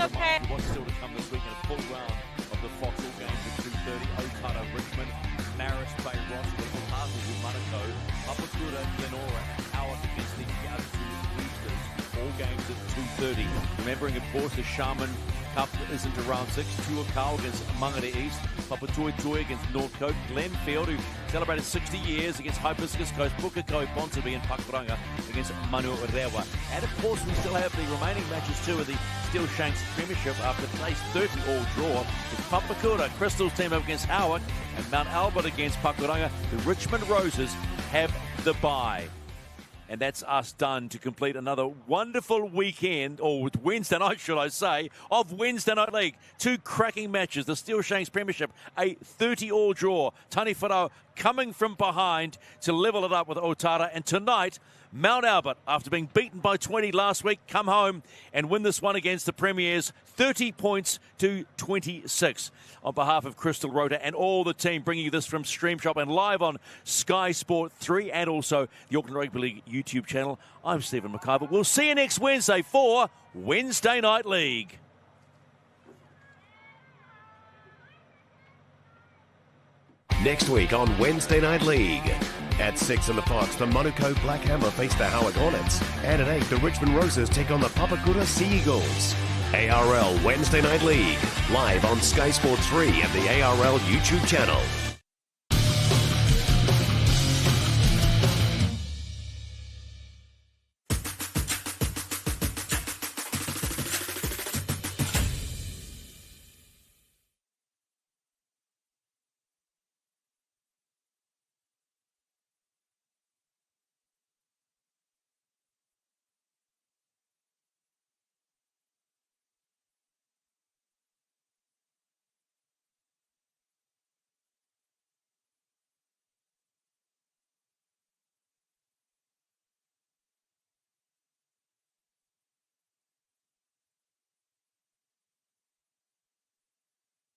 What's still to come this week in a full round of the Foxhall games at 2:30. Otara, Richmond, Maris, Bay Ross, Little Castles with Monaco, Papakura, Glenora, Howard against the Yazoo Roosters. All games at 2:30. Remembering, of course, the Shaman Cup is into round 6. Tuakau against Mangere East. Papatoetoe against Northcote. Glenfield, who celebrated 60 years against Hibiscus Coast. Pukakau, Ponsonby and Pakuranga against Manu Rewa. And of course, we still have the remaining matches too of the Steel Shanks Premiership after today's 30 all draw. With Papakura, Crystal's team up against Howard, and Mount Albert against Pakuranga. The Richmond Roses have the bye. And that's us done to complete another wonderful weekend, or Wednesday night, should I say, of Wednesday Night League. 2 cracking matches. The Steel Shanks Premiership, a 30-all draw. Tani Whanau coming from behind to level it up with Otara. And tonight, Mount Albert, after being beaten by 20 last week, come home and win this one against the Premiers, 30 points to 26. On behalf of Crystal Rota and all the team, bringing you this from Stream Shop and live on Sky Sport 3 and also the Auckland Rugby League YouTube channel. I'm Stephen McIver. We'll see you next Wednesday for Wednesday Night League. Next week on Wednesday Night League. At 6 in the Fox, the Monaco Black Hammer face the Howard Hornets. And at 8, the Richmond Roses take on the Papakura Sea Eagles. ARL Wednesday Night League, live on Sky Sport 3 and the ARL YouTube channel.